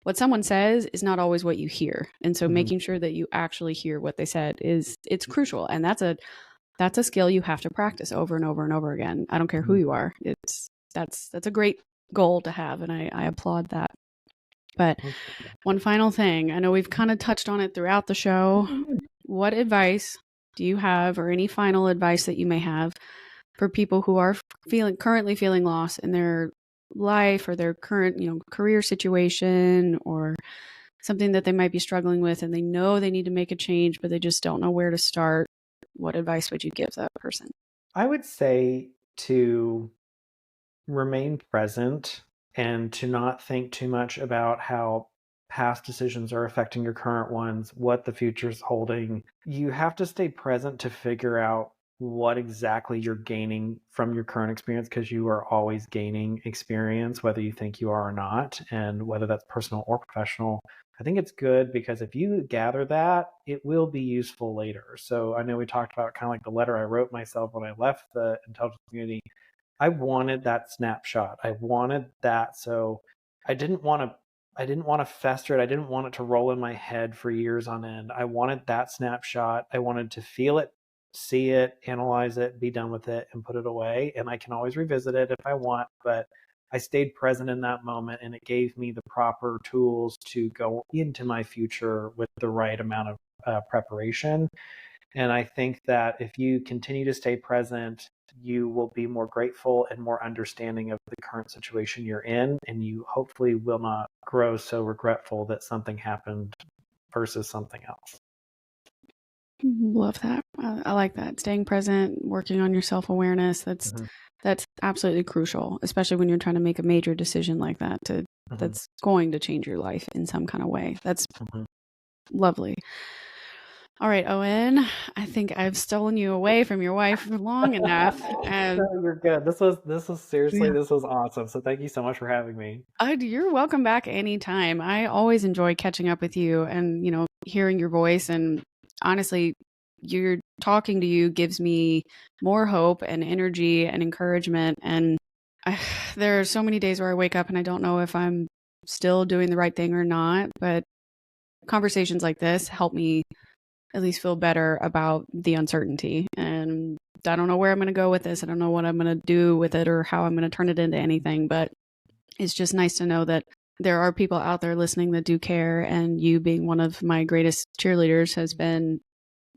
what someone says is not always what you hear. And so Mhm. making sure that you actually hear what they said it's crucial. And that's a skill you have to practice over and over and over again. I don't care who Mhm. you are. That's a great goal to have, and I applaud that. But Okay. one final thing, I know we've kind of touched on it throughout the show. What advice do you have, or any final advice that you may have for people who are currently feeling lost in their life or their current, career situation, or something that they might be struggling with and they know they need to make a change, but they just don't know where to start? What advice would you give that person? I would say to remain present and to not think too much about how past decisions are affecting your current ones, what the future's holding. You have to stay present to figure out what exactly you're gaining from your current experience, because you are always gaining experience, whether you think you are or not, and whether that's personal or professional. I think it's good because if you gather that, it will be useful later. So I know we talked about kind of like the letter I wrote myself when I left the intelligence community. I wanted that snapshot. I wanted that. So I didn't want to fester it. I didn't want it to roll in my head for years on end. I wanted that snapshot. I wanted to feel it, see it, analyze it, be done with it, and put it away. And I can always revisit it if I want, but I stayed present in that moment, and it gave me the proper tools to go into my future with the right amount of preparation. And I think that if you continue to stay present, you will be more grateful and more understanding of the current situation you're in, and you hopefully will not grow so regretful that something happened versus something else. Love that. I like that. Staying present, working on your self-awareness. That's absolutely crucial, especially when you're trying to make a major decision like that that's going to change your life in some kind of way. That's lovely. All right, Owen, I think I've stolen you away from your wife for long enough. No, you're good. This was seriously, this was awesome. So thank you so much for having me. You're welcome back anytime. I always enjoy catching up with you and, hearing your voice. And honestly, you're talking to you gives me more hope and energy and encouragement. And there are so many days where I wake up and I don't know if I'm still doing the right thing or not. But conversations like this help me at least feel better about the uncertainty. And I don't know where I'm going to go with this. I don't know what I'm going to do with it or how I'm going to turn it into anything. But it's just nice to know that there are people out there listening that do care. And you being one of my greatest cheerleaders has been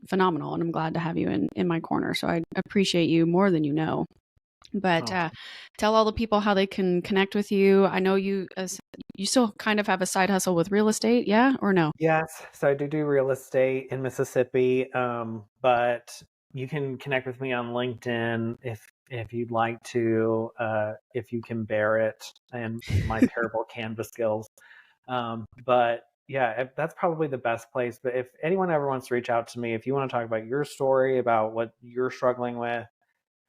phenomenal. And I'm glad to have you in my corner. So I appreciate you more than you know. But tell all the people how they can connect with you. I know you still kind of have a side hustle with real estate, yeah, or no? Yes, so I do real estate in Mississippi, but you can connect with me on LinkedIn if you'd like to, if you can bear it, and my terrible Canva skills. But yeah, that's probably the best place. But if anyone ever wants to reach out to me, if you want to talk about your story, about what you're struggling with,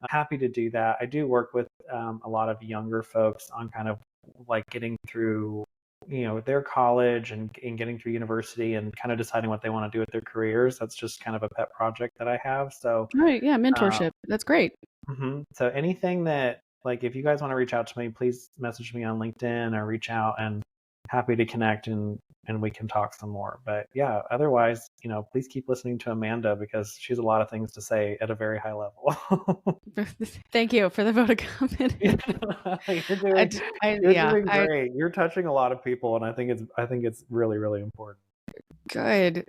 I'm happy to do that. I do work with a lot of younger folks on kind of like getting through, their college and getting through university and kind of deciding what they want to do with their careers. That's just kind of a pet project that I have. So, right, yeah, mentorship. That's great. So anything that, like, if you guys want to reach out to me, please message me on LinkedIn or reach out, and happy to connect and we can talk some more. But yeah, otherwise, please keep listening to Amanda, because she has a lot of things to say at a very high level. Thank you for the vote of confidence. You're doing great. You're touching a lot of people, and I think it's really, really important. Good.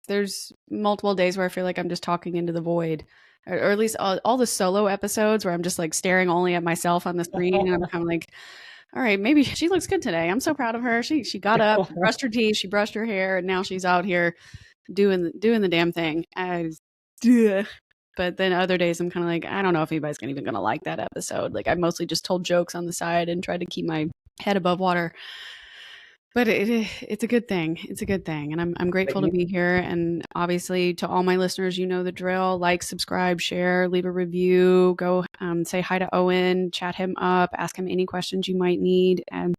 There's multiple days where I feel like I'm just talking into the void, or at least all the solo episodes where I'm just like staring only at myself on the screen, and I'm kind of like, all right, maybe she looks good today. I'm so proud of her. She got up, brushed her teeth, she brushed her hair, and now she's out here doing the damn thing. But then other days I'm kind of like, I don't know if anybody's even gonna like that episode. Like I mostly just told jokes on the side and tried to keep my head above water. But it's a good thing. It's a good thing. And I'm grateful to be here. And obviously to all my listeners, you know the drill. Like, subscribe, share, leave a review, go say hi to Owen, chat him up, ask him any questions you might need. And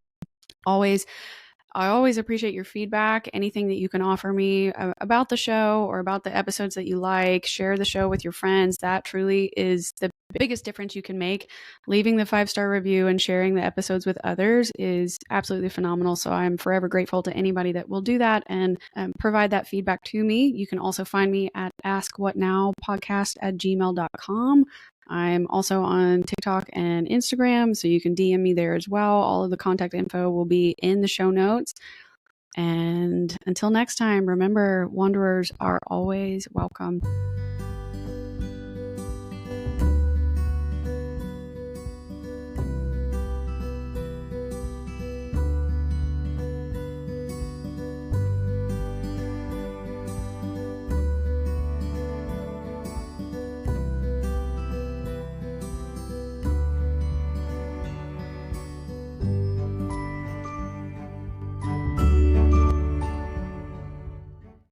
I always appreciate your feedback. Anything that you can offer me about the show or about the episodes that you like, share the show with your friends. That truly is the biggest difference you can make. Leaving the 5-star review and sharing the episodes with others is absolutely phenomenal. So I'm forever grateful to anybody that will do that and provide that feedback to me. You can also find me at askwhatnowpodcast@gmail.com. I'm also on TikTok and Instagram, so you can DM me there as well. All of the contact info will be in the show notes. And until next time, remember, wanderers are always welcome.